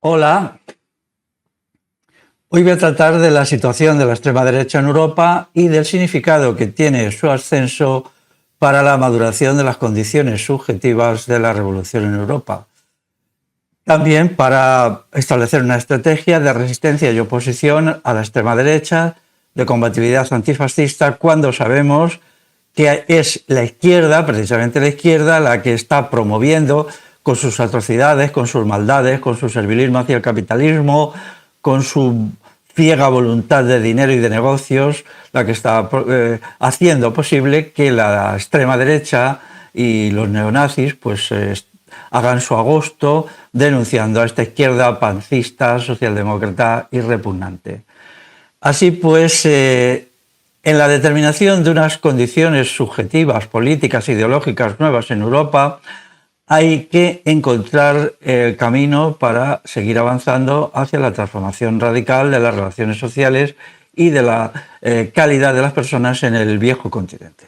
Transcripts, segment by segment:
Hola, hoy voy a tratar de la situación de la extrema derecha en Europa y del significado que tiene su ascenso para la maduración de las condiciones subjetivas de la revolución en Europa. También para establecer una estrategia de resistencia y oposición a la extrema derecha, de combatividad antifascista, cuando sabemos que es la izquierda, precisamente la izquierda, la que está promoviendo con sus atrocidades, con sus maldades, con su servilismo hacia el capitalismo, con su ciega voluntad de dinero y de negocios, la que está haciendo posible que la extrema derecha y los neonazis pues hagan su agosto denunciando a esta izquierda pancista, socialdemócrata y repugnante. Así pues, en la determinación de unas condiciones subjetivas, políticas, ideológicas nuevas en Europa, hay que encontrar el camino para seguir avanzando hacia la transformación radical de las relaciones sociales y de la calidad de las personas en el viejo continente.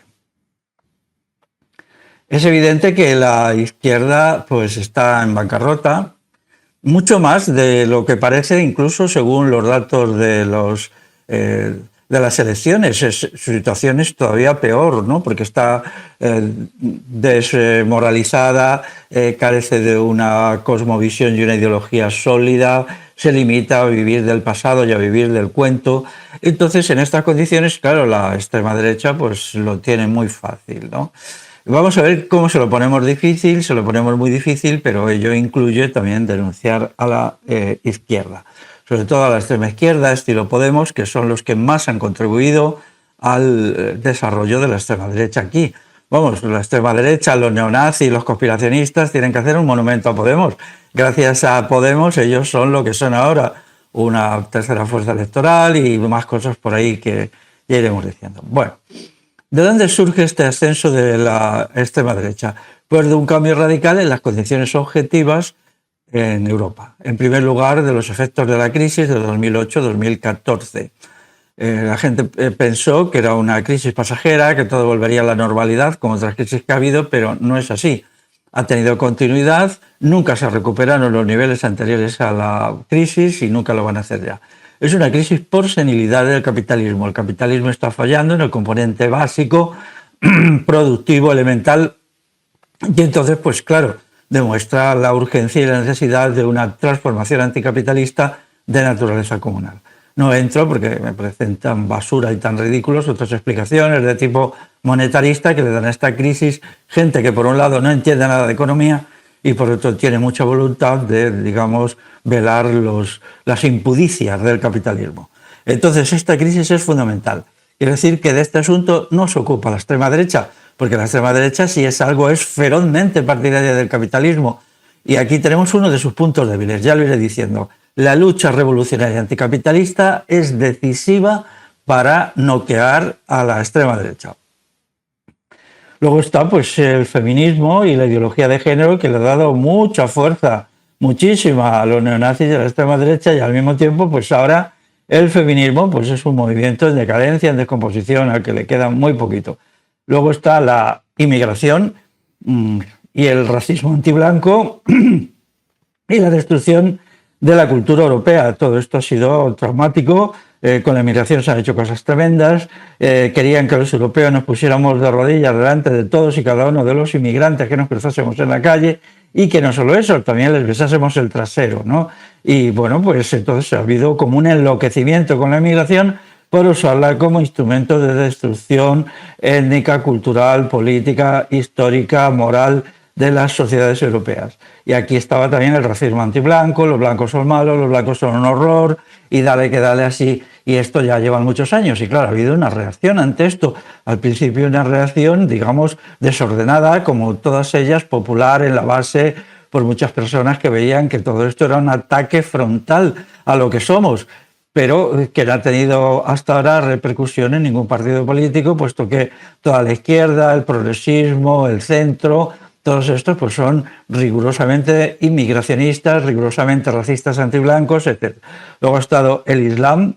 Es evidente que la izquierda pues, está en bancarrota, mucho más de lo que parece, incluso según los datos de las elecciones. Su situación es todavía peor, ¿no? Porque está desmoralizada, carece de una cosmovisión y una ideología sólida, se limita a vivir del pasado y a vivir del cuento. Entonces, en estas condiciones, claro, la extrema derecha pues lo tiene muy fácil, ¿no? Vamos a ver cómo se lo ponemos difícil, se lo ponemos muy difícil, pero ello incluye también denunciar a la izquierda, sobre todo a la extrema izquierda, estilo Podemos, que son los que más han contribuido al desarrollo de la extrema derecha aquí. Vamos, la extrema derecha, los neonazis, los conspiracionistas tienen que hacer un monumento a Podemos. Gracias a Podemos ellos son lo que son ahora, una tercera fuerza electoral y más cosas por ahí que ya iremos diciendo. Bueno, ¿de dónde surge este ascenso de la extrema derecha? Pues de un cambio radical en las condiciones objetivas en Europa. En primer lugar, de los efectos de la crisis de 2008-2014. La gente pensó que era una crisis pasajera, que todo volvería a la normalidad, como otras crisis que ha habido, pero no es así. Ha tenido continuidad, nunca se recuperaron los niveles anteriores a la crisis y nunca lo van a hacer ya. Es una crisis por senilidad del capitalismo. El capitalismo está fallando en el componente básico, productivo, elemental, y entonces, pues claro, demuestra la urgencia y la necesidad de una transformación anticapitalista de naturaleza comunal. No entro porque me parecen tan basura y tan ridículos otras explicaciones de tipo monetarista que le dan a esta crisis gente que por un lado no entiende nada de economía y por otro tiene mucha voluntad de, digamos, velar las impudicias del capitalismo. Entonces esta crisis es fundamental. Quiere decir que de este asunto no se ocupa la extrema derecha, porque la extrema derecha, si es algo, es ferozmente partidaria del capitalismo. Y aquí tenemos uno de sus puntos débiles, ya lo iré diciendo. La lucha revolucionaria anticapitalista es decisiva para noquear a la extrema derecha. Luego está pues, el feminismo y la ideología de género, que le ha dado mucha fuerza, muchísima, a los neonazis de la extrema derecha, y al mismo tiempo, pues ahora el feminismo pues, es un movimiento en decadencia, en descomposición, al que le queda muy poquito. Luego está la inmigración y el racismo antiblanco y la destrucción de la cultura europea. Todo esto ha sido traumático. Con la inmigración se han hecho cosas tremendas. Querían que los europeos nos pusiéramos de rodillas delante de todos y cada uno de los inmigrantes que nos cruzásemos en la calle y que no solo eso, también les besásemos el trasero, ¿no? Y bueno, pues entonces ha habido como un enloquecimiento con la inmigración por usarla como instrumento de destrucción étnica, cultural, política, histórica, moral de las sociedades europeas. Y aquí estaba también el racismo antiblanco, los blancos son malos, los blancos son un horror, y dale que dale así. Y esto ya lleva muchos años, y claro, ha habido una reacción ante esto. Al principio una reacción, digamos, desordenada, como todas ellas, popular en la base, por muchas personas que veían que todo esto era un ataque frontal a lo que somos, pero que no ha tenido hasta ahora repercusión en ningún partido político, puesto que toda la izquierda, el progresismo, el centro, todos estos pues son rigurosamente inmigracionistas, rigurosamente racistas antiblancos, etc. Luego ha estado el Islam,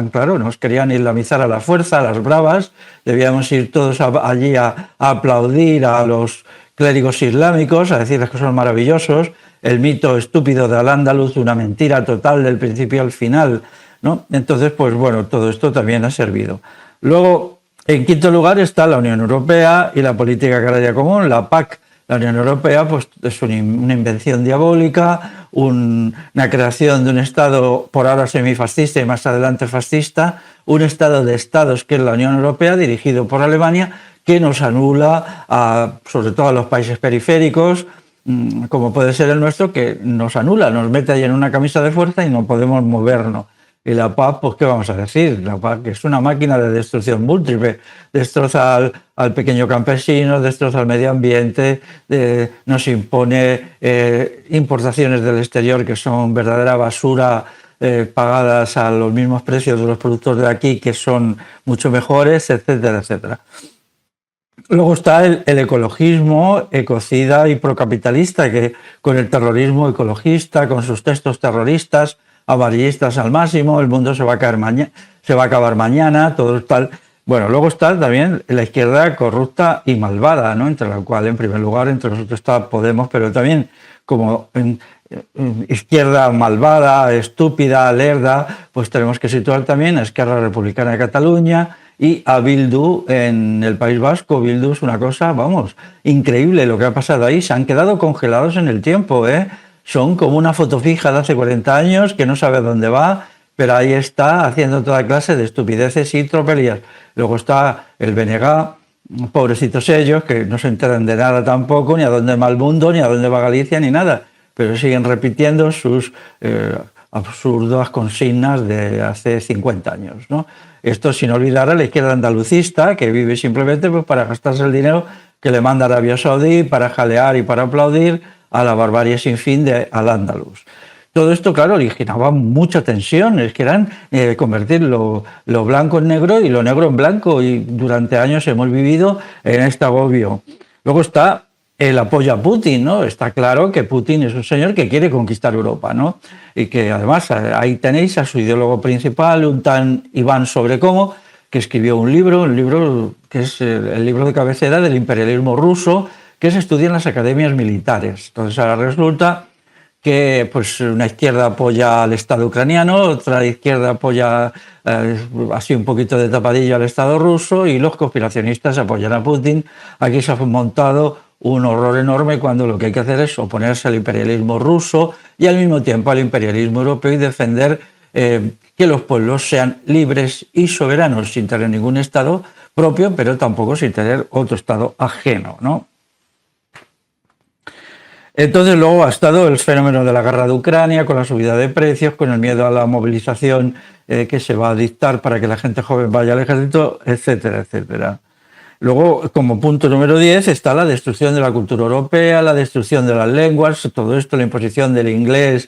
claro, nos querían islamizar a la fuerza, a las bravas, debíamos ir todos allí a aplaudir a los clérigos islámicos, a decirles que son maravillosos, el mito estúpido de Al-Ándalus, una mentira total del principio al final, ¿no? Entonces, pues bueno, todo esto también ha servido. Luego, en quinto lugar está la Unión Europea y la política agraria común, la PAC. La Unión Europea pues, es una invención diabólica, una creación de un Estado por ahora semifascista y más adelante fascista, un Estado de Estados que es la Unión Europea, dirigido por Alemania, que nos anula, sobre todo a los países periféricos, como puede ser el nuestro, que nos anula, nos mete ahí en una camisa de fuerza y no podemos movernos. Y la PAC, pues, ¿qué vamos a decir? La PAC es una máquina de destrucción múltiple. Destroza al pequeño campesino, destroza al medio ambiente, nos impone importaciones del exterior que son verdadera basura, pagadas a los mismos precios de los productos de aquí, que son mucho mejores, etcétera, etcétera. Luego está el ecologismo, ecocida y procapitalista, que con el terrorismo ecologista, con sus textos terroristas, amarillistas al máximo, el mundo se va a acabar mañana, todo tal. Bueno, luego está también la izquierda corrupta y malvada, ¿no? Entre la cual, en primer lugar, entre nosotros está Podemos, pero también como izquierda malvada, estúpida, lerda, pues tenemos que situar también a Esquerra Republicana de Cataluña y a Bildu en el País Vasco. Bildu es una cosa, vamos, increíble lo que ha pasado ahí. Se han quedado congelados en el tiempo, ¿eh? Son como una foto fija de hace 40 años que no sabe dónde va, pero ahí está haciendo toda clase de estupideces y tropelías. Luego está el BNG, pobrecitos ellos, que no se enteran de nada tampoco, ni a dónde va el mundo, ni a dónde va Galicia, ni nada, pero siguen repitiendo sus absurdas consignas de hace 50 años, ¿no? Esto sin olvidar a la izquierda andalucista, que vive simplemente pues, para gastarse el dinero que le manda Arabia Saudí, para jalear y para aplaudir a la barbarie sin fin de Al-Ándalus. Todo esto, claro, originaba mucha tensión, es que eran convertir lo blanco en negro y lo negro en blanco, y durante años hemos vivido en este agobio. Luego está el apoyo a Putin, ¿no? Está claro que Putin es un señor que quiere conquistar Europa, ¿no? Y que además ahí tenéis a su ideólogo principal, un tal Iván Sobrekomo, que escribió un libro que es el libro de cabecera del imperialismo ruso, que se estudia en las academias militares. Entonces ahora resulta que pues, una izquierda apoya al Estado ucraniano, otra izquierda apoya así un poquito de tapadillo al Estado ruso, y los conspiracionistas apoyan a Putin. Aquí se ha montado un horror enorme cuando lo que hay que hacer es oponerse al imperialismo ruso y al mismo tiempo al imperialismo europeo y defender que los pueblos sean libres y soberanos sin tener ningún Estado propio, pero tampoco sin tener otro Estado ajeno, ¿no? Entonces luego ha estado el fenómeno de la guerra de Ucrania, con la subida de precios, con el miedo a la movilización que se va a dictar para que la gente joven vaya al ejército, etcétera, etcétera. Luego, como punto número 10, está la destrucción de la cultura europea, la destrucción de las lenguas, todo esto, la imposición del inglés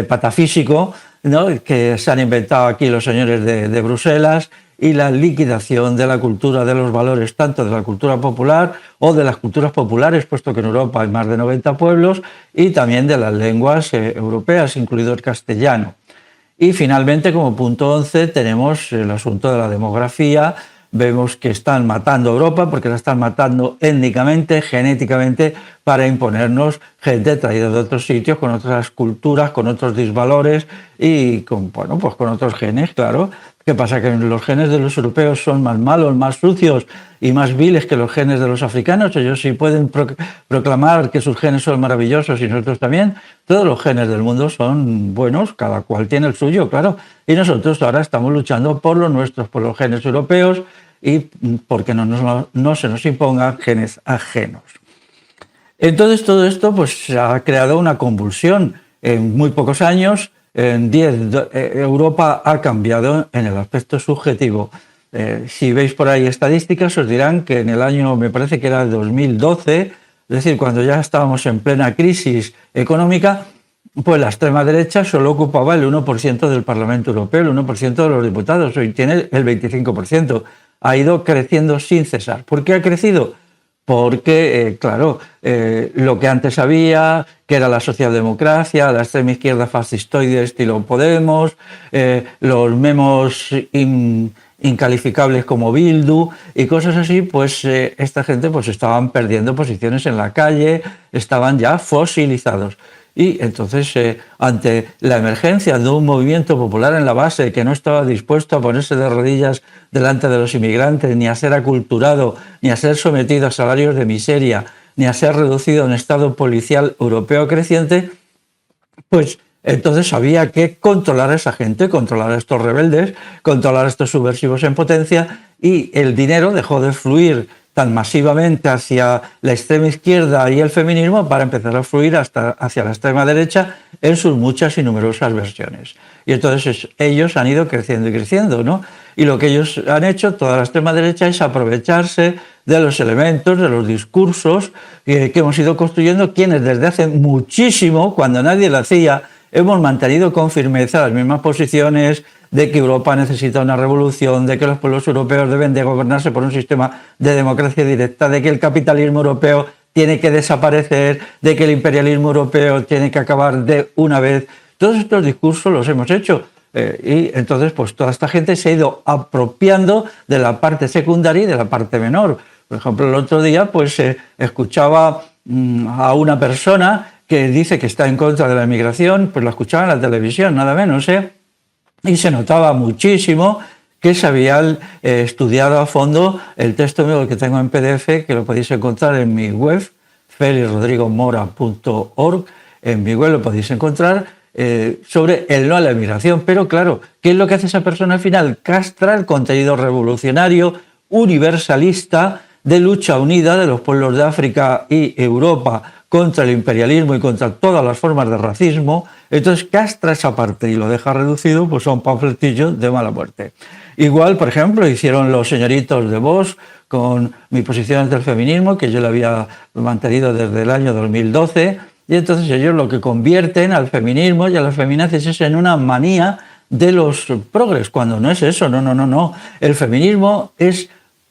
patafísico, ¿no? Que se han inventado aquí los señores de Bruselas, y la liquidación de la cultura, de los valores, tanto de la cultura popular o de las culturas populares, puesto que en Europa hay más de 90 pueblos, y también de las lenguas europeas, incluido el castellano. Y finalmente, como punto 11, tenemos el asunto de la demografía. Vemos que están matando a Europa porque la están matando étnicamente, genéticamente, para imponernos gente traída de otros sitios, con otras culturas, con otros disvalores y con, bueno, pues con otros genes, claro. ¿Qué pasa? Que los genes de los europeos son más malos, más sucios y más viles que los genes de los africanos. Ellos sí pueden proclamar que sus genes son maravillosos y nosotros también. Todos los genes del mundo son buenos, cada cual tiene el suyo, claro. Y nosotros ahora estamos luchando por los nuestros, por los genes europeos, y porque no se nos impongan genes ajenos. Entonces todo esto pues ha creado una convulsión. En muy pocos años, en 10, Europa ha cambiado en el aspecto subjetivo. Si veis por ahí estadísticas, os dirán que en el año, me parece que era 2012, es decir, cuando ya estábamos en plena crisis económica, pues la extrema derecha solo ocupaba el 1% del Parlamento Europeo, el 1% de los diputados, hoy tiene el 25%. Ha ido creciendo sin cesar. ¿Por qué ha crecido? Porque, claro, lo que antes había, que era la socialdemocracia, la extrema izquierda fascistoide estilo Podemos, los memos incalificables como Bildu y cosas así, pues esta gente pues estaban perdiendo posiciones en la calle, estaban ya fosilizados. Y entonces, ante la emergencia de un movimiento popular en la base que no estaba dispuesto a ponerse de rodillas delante de los inmigrantes, ni a ser aculturado, ni a ser sometido a salarios de miseria, ni a ser reducido a un estado policial europeo creciente, pues entonces había que controlar a esa gente, controlar a estos rebeldes, controlar a estos subversivos en potencia, y el dinero dejó de fluir tan masivamente hacia la extrema izquierda y el feminismo para empezar a fluir hacia la extrema derecha en sus muchas y numerosas versiones. Y entonces ellos han ido creciendo y creciendo, ¿no? Y lo que ellos han hecho, toda la extrema derecha, es aprovecharse de los elementos, de los discursos que hemos ido construyendo, quienes desde hace muchísimo, cuando nadie lo hacía, hemos mantenido con firmeza las mismas posiciones de que Europa necesita una revolución, de que los pueblos europeos deben de gobernarse por un sistema de democracia directa, de que el capitalismo europeo tiene que desaparecer, de que el imperialismo europeo tiene que acabar de una vez. Todos estos discursos los hemos hecho. Y entonces pues toda esta gente se ha ido apropiando de la parte secundaria y de la parte menor. Por ejemplo, el otro día pues escuchaba a una persona que dice que está en contra de la inmigración, pues la escuchaba en la televisión, nada menos, y se notaba muchísimo que se había estudiado a fondo el texto mío que tengo en PDF, que lo podéis encontrar en mi web, felixrodrigomora.org. En mi web lo podéis encontrar, sobre el no a la inmigración. Pero claro, ¿qué es lo que hace esa persona al final? Castra el contenido revolucionario, universalista, de lucha unida de los pueblos de África y Europa contra el imperialismo y contra todas las formas de racismo. Entonces castra esa parte y lo deja reducido pues a un panfletillo de mala muerte. Igual, por ejemplo, hicieron los señoritos de Vox con mi posición ante el feminismo, que yo lo había mantenido desde el año 2012, y entonces ellos lo que convierten al feminismo y a las feminazis es en una manía de los progres, cuando no es eso, no. El feminismo es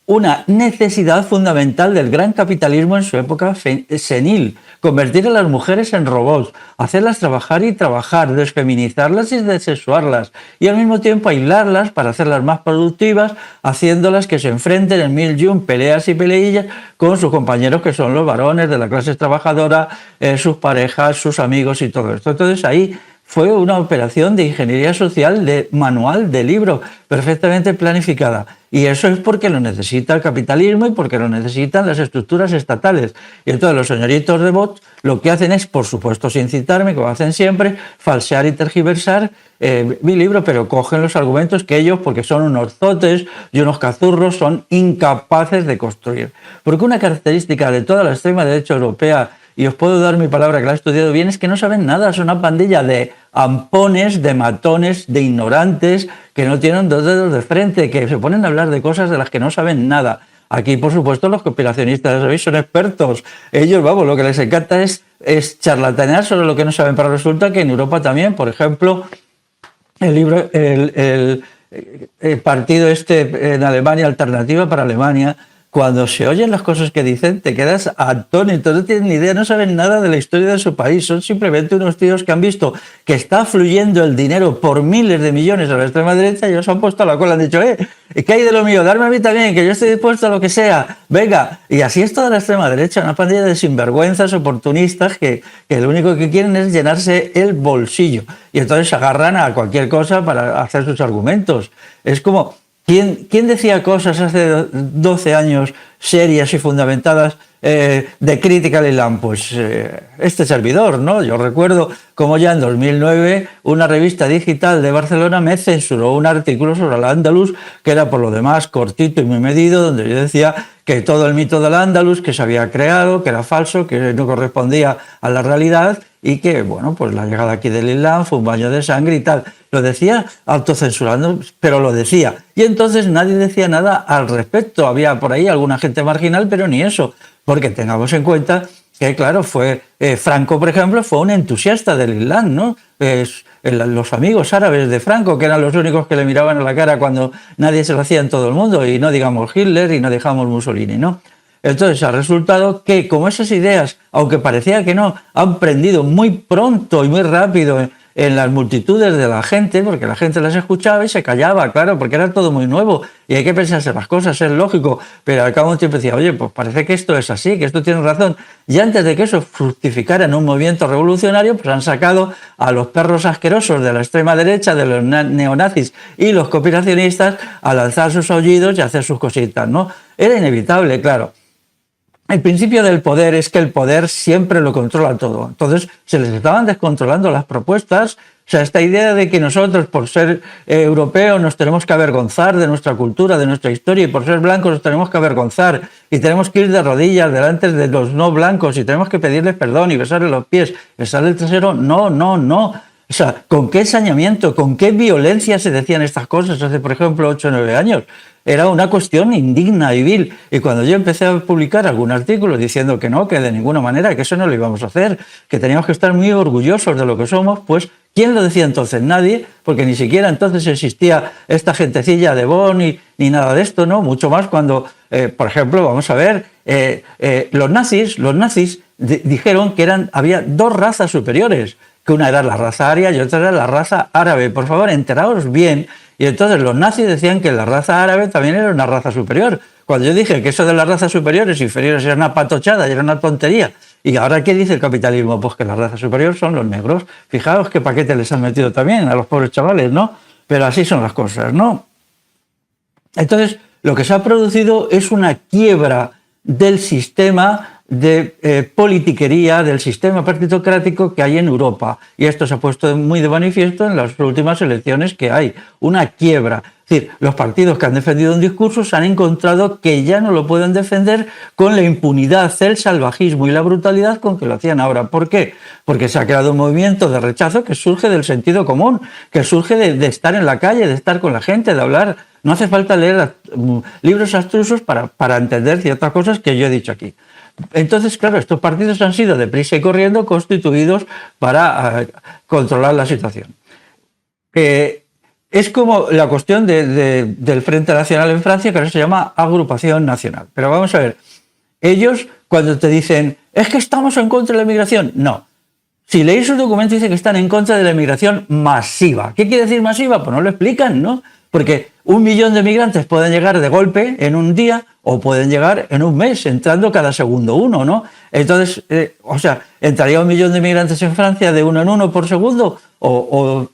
una necesidad fundamental del gran capitalismo en su época senil. Convertir a las mujeres en robots, hacerlas trabajar y trabajar, desfeminizarlas y desexuarlas, y al mismo tiempo aislarlas para hacerlas más productivas, haciéndolas que se enfrenten en mil y un peleas y peleillas con sus compañeros, que son los varones de la clase trabajadora, sus parejas, sus amigos y todo esto. Entonces ahí fue una operación de ingeniería social, de manual, de libro, perfectamente planificada. Y eso es porque lo necesita el capitalismo y porque lo necesitan las estructuras estatales. Y entonces los señoritos de Vox lo que hacen es, por supuesto, sin citarme, como hacen siempre, falsear y tergiversar mi libro, pero cogen los argumentos que ellos, porque son unos zotes y unos cazurros, son incapaces de construir. Porque una característica de toda la extrema derecha europea, y os puedo dar mi palabra que la he estudiado bien, es que no saben nada, son una pandilla de ampones, de matones, de ignorantes, que no tienen dos dedos de frente, que se ponen a hablar de cosas de las que no saben nada. Aquí, por supuesto, los conspiracionistas, ¿sabéis?, son expertos. Ellos, vamos, lo que les encanta es charlatanear sobre lo que no saben, pero resulta que en Europa también, por ejemplo, el partido en Alemania, Alternativa para Alemania, cuando se oyen las cosas que dicen, te quedas atónito, no tienes ni idea, no saben nada de la historia de su país, son simplemente unos tíos que han visto que está fluyendo el dinero por miles de millones a la extrema derecha y ellos han puesto a la cola, han dicho, ¿qué hay de lo mío? Darme a mí también, que yo estoy dispuesto a lo que sea, venga. Y así es toda la extrema derecha, una pandilla de sinvergüenzas oportunistas que lo único que quieren es llenarse el bolsillo. Y entonces se agarran a cualquier cosa para hacer sus argumentos. Es como... ¿Quién decía cosas hace 12 años serias y fundamentadas de crítica al Islam? Pues este servidor, ¿no? Yo recuerdo cómo ya en 2009 una revista digital de Barcelona me censuró un artículo sobre Al-Ándalus, que era por lo demás cortito y muy medido, donde yo decía que todo el mito del Al-Ándalus que se había creado, que era falso, que no correspondía a la realidad y que, bueno, pues la llegada aquí del Islam fue un baño de sangre y tal. Lo decía autocensurando, pero lo decía. Y entonces nadie decía nada al respecto. Había por ahí alguna gente marginal, pero ni eso. Porque tengamos en cuenta que, claro, Franco, por ejemplo, fue un entusiasta del Islam, ¿no? Los amigos árabes de Franco, que eran los únicos que le miraban a la cara cuando nadie se lo hacía en todo el mundo, y no digamos Hitler y no digamos Mussolini, ¿no? Entonces ha resultado que, como esas ideas, aunque parecía que no, han prendido muy pronto y muy rápido en las multitudes de la gente, porque la gente las escuchaba y se callaba, claro, porque era todo muy nuevo y hay que pensarse las cosas, es lógico, pero al cabo de un tiempo decía, oye, pues parece que esto es así, que esto tiene razón. Y antes de que eso fructificara en un movimiento revolucionario, pues han sacado a los perros asquerosos de la extrema derecha, de los neonazis y los conspiracionistas a lanzar sus aullidos y a hacer sus cositas, ¿no? Era inevitable, claro. El principio del poder es que el poder siempre lo controla todo. Entonces se les estaban descontrolando las propuestas. O sea, esta idea de que nosotros, por ser europeos, nos tenemos que avergonzar de nuestra cultura, de nuestra historia, y por ser blancos nos tenemos que avergonzar, y tenemos que ir de rodillas delante de los no blancos, y tenemos que pedirles perdón y besarles los pies, besarles el trasero. No, no, no. O sea, ¿con qué sañamiento, con qué violencia se decían estas cosas hace, por ejemplo, 8 o 9 años? Era una cuestión indigna y vil. Y cuando yo empecé a publicar algún artículo diciendo que no, que de ninguna manera, que eso no lo íbamos a hacer, que teníamos que estar muy orgullosos de lo que somos, pues ¿quién lo decía entonces? Nadie, porque ni siquiera entonces existía esta gentecilla de Bonn ni nada de esto, ¿no? Mucho más cuando, por ejemplo, vamos a ver, los nazis dijeron que había 2 razas superiores, que una era la raza aria y otra era la raza árabe. Por favor, enteraos bien. Y entonces los nazis decían que la raza árabe también era una raza superior. Cuando yo dije que eso de las razas superiores e inferiores era una patochada y era una tontería. ¿Y ahora qué dice el capitalismo? Pues que la raza superior son los negros. Fijaos qué paquete les han metido también a los pobres chavales, ¿no? Pero así son las cosas, ¿no? Entonces, lo que se ha producido es una quiebra del sistema de politiquería, del sistema partitocrático que hay en Europa. Y esto se ha puesto muy de manifiesto en las últimas elecciones que hay. Una quiebra. Es decir, los partidos que han defendido un discurso se han encontrado que ya no lo pueden defender con la impunidad, el salvajismo y la brutalidad con que lo hacían ahora. ¿Por qué? Porque se ha creado un movimiento de rechazo que surge del sentido común, que surge de estar en la calle, de estar con la gente, de hablar. No hace falta leer libros abstrusos para entender ciertas cosas que yo he dicho aquí. Entonces, claro, estos partidos han sido deprisa y corriendo constituidos para controlar la situación. Es como la cuestión del Frente Nacional en Francia, que ahora se llama Agrupación Nacional. Pero vamos a ver, ellos cuando te dicen, es que estamos en contra de la inmigración, no. Si leéis sus documentos dice que están en contra de la inmigración masiva. ¿Qué quiere decir masiva? Pues no lo explican, ¿no? Porque 1 millón de migrantes pueden llegar de golpe en un día o pueden llegar en un mes, entrando cada segundo uno, ¿no? Entonces, o sea, ¿entraría 1 millón de migrantes en Francia de uno en uno por segundo?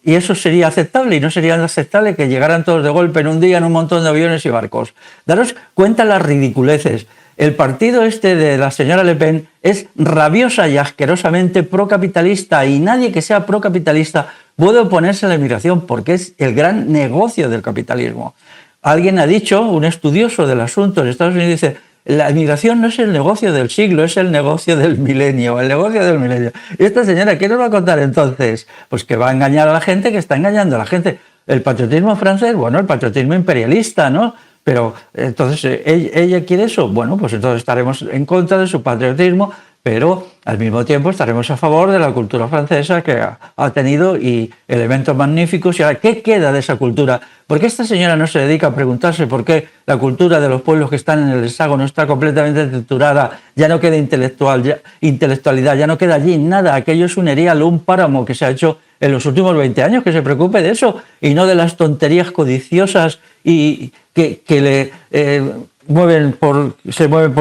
¿Y eso sería aceptable? ¿Y no sería aceptable que llegaran todos de golpe en un día en un montón de aviones y barcos? Daros cuenta las ridiculeces. El partido este de la señora Le Pen es rabiosa y asquerosamente procapitalista, y nadie que sea procapitalista puede oponerse a la inmigración porque es el gran negocio del capitalismo. Alguien ha dicho, un estudioso del asunto en Estados Unidos, dice, la inmigración no es el negocio del siglo, es el negocio del milenio, el negocio del milenio. Y esta señora, ¿qué nos va a contar entonces? Pues que va a engañar a la gente, que está engañando a la gente. El patriotismo francés, bueno, el patriotismo imperialista, ¿no? Pero entonces, ¿ella quiere eso? Bueno, pues entonces estaremos en contra de su patriotismo, pero al mismo tiempo estaremos a favor de la cultura francesa que ha tenido y elementos magníficos. Y ahora, ¿qué queda de esa cultura? ¿Por qué esta señora no se dedica a preguntarse por qué la cultura de los pueblos que están en el hexágono está completamente triturada? Ya no queda intelectualidad, ya no queda allí nada. Aquello es un erial, un páramo que se ha hecho en los últimos 20 años, que se preocupe de eso y no de las tonterías codiciosas y que se mueven por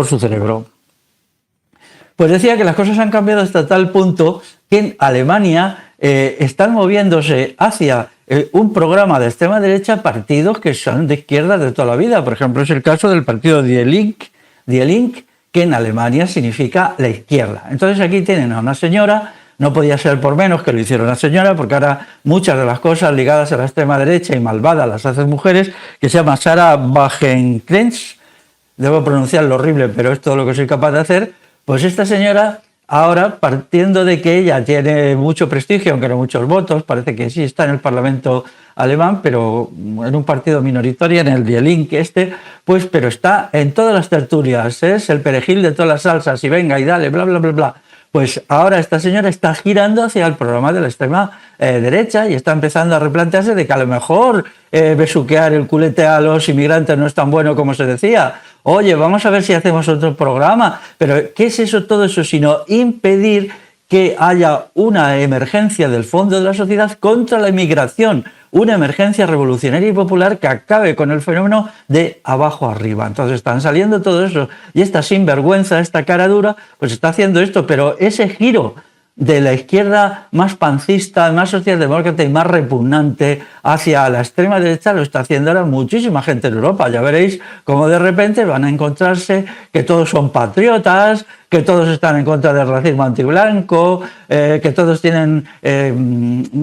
su cerebro. Pues decía que las cosas han cambiado hasta tal punto que en Alemania están moviéndose hacia un programa de extrema derecha partidos que son de izquierda de toda la vida. Por ejemplo, es el caso del partido Die Linke, que en Alemania significa la izquierda. Entonces aquí tienen a una señora, no podía ser por menos que lo hiciera una señora, porque ahora muchas de las cosas ligadas a la extrema derecha y malvadas las hacen mujeres, que se llama Sarah Wagenknecht, debo pronunciarlo horrible, pero es todo lo que soy capaz de hacer. Pues esta señora, ahora, partiendo de que ella tiene mucho prestigio, aunque no muchos votos, parece que sí está en el Parlamento alemán, pero en un partido minoritario, en el Die Linke pues, pero está en todas las tertulias, es el perejil de todas las salsas, y venga y dale, bla, bla, bla, bla. Pues ahora esta señora está girando hacia el programa de la extrema derecha y está empezando a replantearse de que a lo mejor besuquear el culete a los inmigrantes no es tan bueno como se decía. Oye, vamos a ver si hacemos otro programa. Pero ¿qué es eso, todo eso? Sino impedir que haya una emergencia del fondo de la sociedad contra la inmigración, una emergencia revolucionaria y popular que acabe con el fenómeno de abajo arriba. Entonces están saliendo todo eso y esta sinvergüenza, esta cara dura, pues está haciendo esto, pero ese giro de la izquierda más pancista, más socialdemócrata y más repugnante hacia la extrema derecha lo está haciendo ahora muchísima gente en Europa. Ya veréis cómo de repente van a encontrarse que todos son patriotas, que todos están en contra del racismo antiblanco, que todos tienen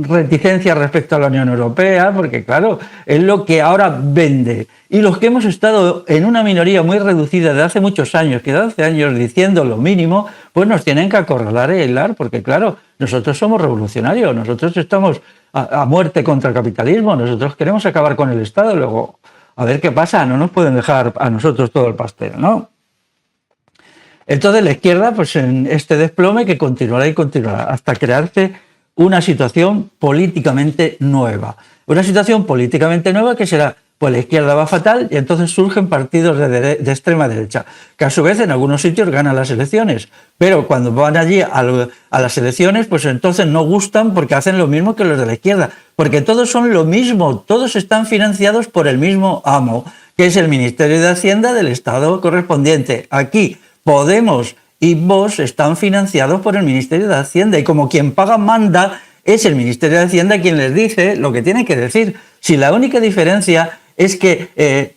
reticencia respecto a la Unión Europea, porque claro, es lo que ahora vende. Y los que hemos estado en una minoría muy reducida de hace muchos años, que de hace años diciendo lo mínimo, pues nos tienen que acorralar e hilar, porque claro, nosotros somos revolucionarios, nosotros estamos a muerte contra el capitalismo, nosotros queremos acabar con el Estado, luego a ver qué pasa, no nos pueden dejar a nosotros todo el pastel, ¿no? Entonces la izquierda, pues en este desplome que continuará y continuará hasta crearse una situación políticamente nueva. Una situación políticamente nueva que será, pues la izquierda va fatal y entonces surgen partidos de extrema derecha, que a su vez en algunos sitios ganan las elecciones, pero cuando van allí a las elecciones, pues entonces no gustan porque hacen lo mismo que los de la izquierda, porque todos son lo mismo, todos están financiados por el mismo amo, que es el Ministerio de Hacienda del Estado correspondiente. Aquí Podemos y Vox están financiados por el Ministerio de Hacienda y como quien paga manda es el Ministerio de Hacienda quien les dice lo que tienen que decir. Si la única diferencia es que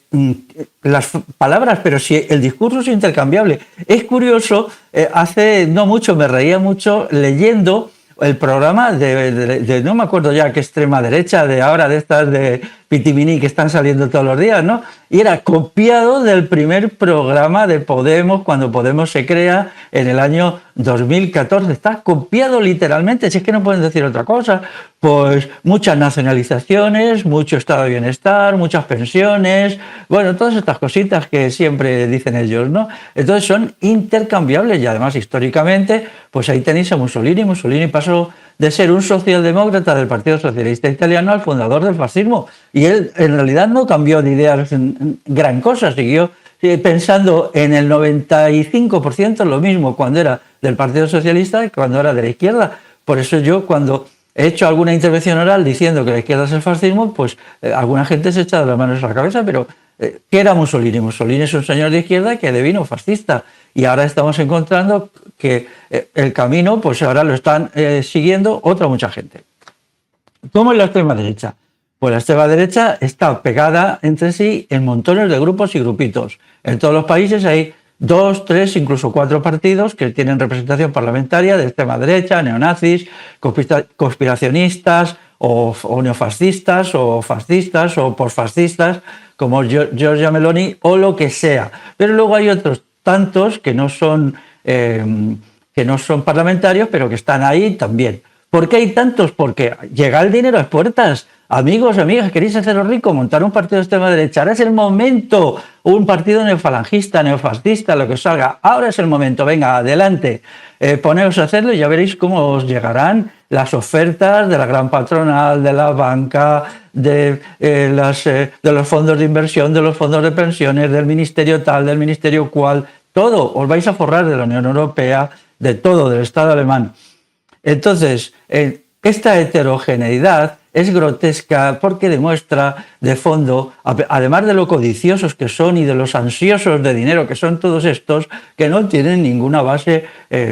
las palabras, pero si el discurso es intercambiable. Es curioso, hace no mucho me reía mucho leyendo el programa de no me acuerdo ya qué extrema derecha, de ahora de estas de Pitimini que están saliendo todos los días, ¿no? Y era copiado del primer programa de Podemos, cuando Podemos se crea en el año 2014. Está copiado literalmente, si es que no pueden decir otra cosa. Pues muchas nacionalizaciones, mucho estado de bienestar, muchas pensiones, bueno, todas estas cositas que siempre dicen ellos, ¿no? Entonces son intercambiables y además históricamente, pues ahí tenéis a Mussolini. Mussolini pasó de ser un socialdemócrata del Partido Socialista Italiano al fundador del fascismo. Y él en realidad no cambió de ideas en gran cosa, siguió pensando en el 95% lo mismo cuando era del Partido Socialista que cuando era de la izquierda. Por eso yo cuando he hecho alguna intervención oral diciendo que la izquierda es el fascismo, pues alguna gente se echa las manos a la cabeza, pero ¿qué era Mussolini? Mussolini es un señor de izquierda que devino fascista y ahora estamos encontrando que el camino, pues ahora lo están siguiendo otra mucha gente. ¿Cómo es la extrema derecha? Pues la extrema derecha está pegada entre sí en montones de grupos y grupitos. En todos los países hay 2, 3, incluso 4 partidos que tienen representación parlamentaria de extrema derecha, neonazis, conspiracionistas o neofascistas o fascistas o posfascistas como Giorgia Meloni o lo que sea. Pero luego hay otros tantos que no son parlamentarios, pero que están ahí también. ¿Por qué hay tantos? Porque llega el dinero a las puertas. Amigos, amigas, ¿queréis haceros rico? Montar un partido de extrema derecha. Ahora es el momento. Un partido neofalangista, neofascista, lo que os salga. Ahora es el momento. Venga, adelante. Poneos a hacerlo y ya veréis cómo os llegarán las ofertas de la gran patronal, de la banca, de los fondos de inversión, de los fondos de pensiones, del ministerio tal, del ministerio cual. Todo. Os vais a forrar de la Unión Europea, de todo, del Estado alemán. Entonces, esta heterogeneidad es grotesca porque demuestra de fondo, además de lo codiciosos que son y de los ansiosos de dinero que son todos estos, que no tienen ninguna base,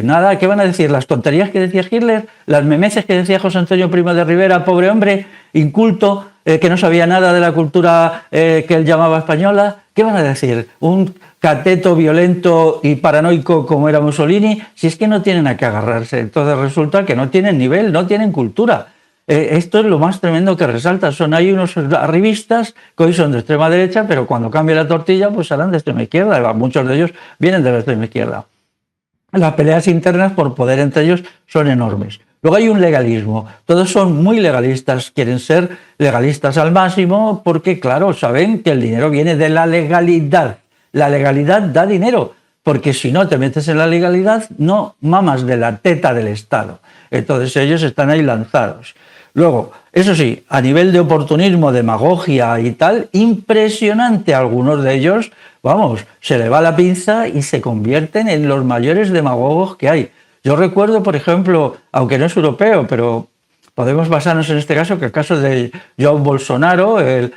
nada. ¿Qué van a decir? ¿Las tonterías que decía Hitler? ¿Las memeces que decía José Antonio Primo de Rivera, pobre hombre, inculto, que no sabía nada de la cultura que él llamaba española? ¿Qué van a decir? ¿Un cateto violento y paranoico como era Mussolini? Si es que no tienen a qué agarrarse. Entonces resulta que no tienen nivel, no tienen cultura. Esto es lo más tremendo que resalta. Hay unos arribistas que hoy son de extrema derecha, pero cuando cambie la tortilla, pues serán de extrema izquierda. Muchos de ellos vienen de la extrema izquierda. Las peleas internas por poder entre ellos son enormes. Luego hay un legalismo. Todos son muy legalistas, quieren ser legalistas al máximo porque, claro, saben que el dinero viene de la legalidad. La legalidad da dinero, porque si no te metes en la legalidad, no mamas de la teta del Estado. Entonces ellos están ahí lanzados. Luego, eso sí, a nivel de oportunismo, demagogia y tal, impresionante. Algunos de ellos, vamos, se le va la pinza y se convierten en los mayores demagogos que hay. Yo recuerdo, por ejemplo, aunque no es europeo, pero podemos basarnos en este caso, que el caso de João Bolsonaro, el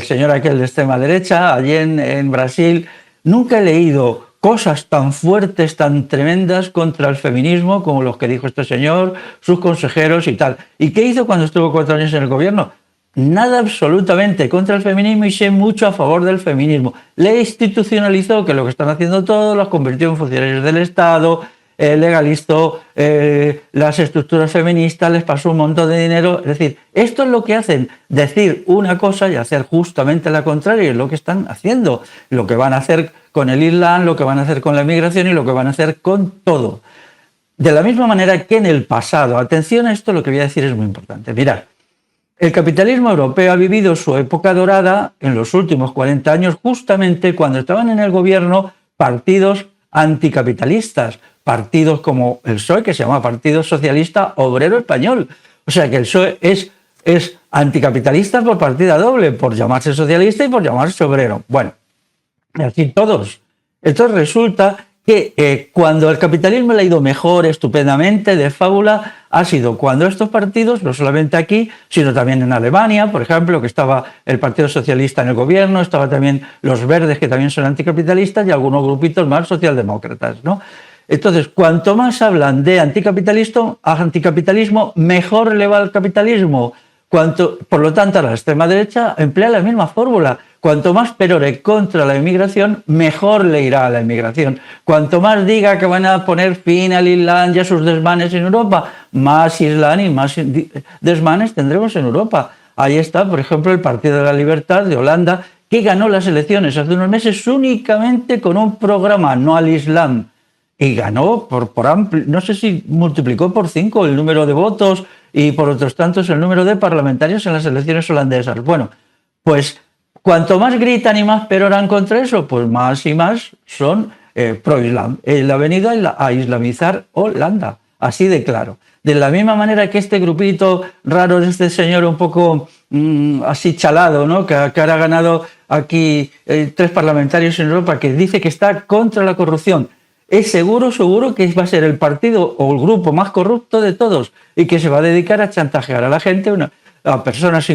señor aquel de extrema derecha, allí en Brasil, nunca he leído cosas tan fuertes, tan tremendas contra el feminismo como los que dijo este señor, sus consejeros y tal. ¿Y qué hizo cuando estuvo 4 años en el gobierno? Nada absolutamente contra el feminismo y sé mucho a favor del feminismo. Le institucionalizó, que es lo que están haciendo todos, los convirtió en funcionarios del Estado, legalizó las estructuras feministas, les pasó un montón de dinero. Es decir, esto es lo que hacen, decir una cosa y hacer justamente la contraria, es lo que están haciendo, lo que van a hacer con el Islam, lo que van a hacer con la inmigración y lo que van a hacer con todo. De la misma manera que en el pasado, atención a esto, lo que voy a decir es muy importante. Mirad, el capitalismo europeo ha vivido su época dorada en los últimos 40 años justamente cuando estaban en el gobierno partidos anticapitalistas, partidos como el PSOE, que se llama Partido Socialista Obrero Español. O sea que el PSOE es anticapitalista por partida doble, por llamarse socialista y por llamarse obrero. Bueno, y así todos. Entonces resulta que cuando el capitalismo le ha ido mejor, estupendamente, de fábula, ha sido cuando estos partidos, no solamente aquí, sino también en Alemania, por ejemplo, que estaba el Partido Socialista en el gobierno, estaba también los Verdes, que también son anticapitalistas, y algunos grupitos más socialdemócratas, ¿no? Entonces, cuanto más hablan de anticapitalismo, mejor le va al capitalismo. Por lo tanto, la extrema derecha emplea la misma fórmula. Cuanto más perore contra la inmigración, mejor le irá a la inmigración. Cuanto más diga que van a poner fin al Islam y a sus desmanes en Europa, más Islam y más desmanes tendremos en Europa. Ahí está, por ejemplo, el Partido de la Libertad de Holanda, que ganó las elecciones hace unos meses únicamente con un programa no al Islam. Y ganó por amplio, no sé si multiplicó por 5 el número de votos y por otros tantos el número de parlamentarios en las elecciones holandesas. Bueno, pues cuanto más gritan y más peroran contra eso, pues más y más son pro-islam. Él ha venido a islamizar Holanda, así de claro. De la misma manera que este grupito raro de este señor un poco así chalado, ¿no? que ahora ha ganado aquí 3 parlamentarios en Europa, que dice que está contra la corrupción. Es seguro que va a ser el partido o el grupo más corrupto de todos y que se va a dedicar a chantajear a la gente, a personas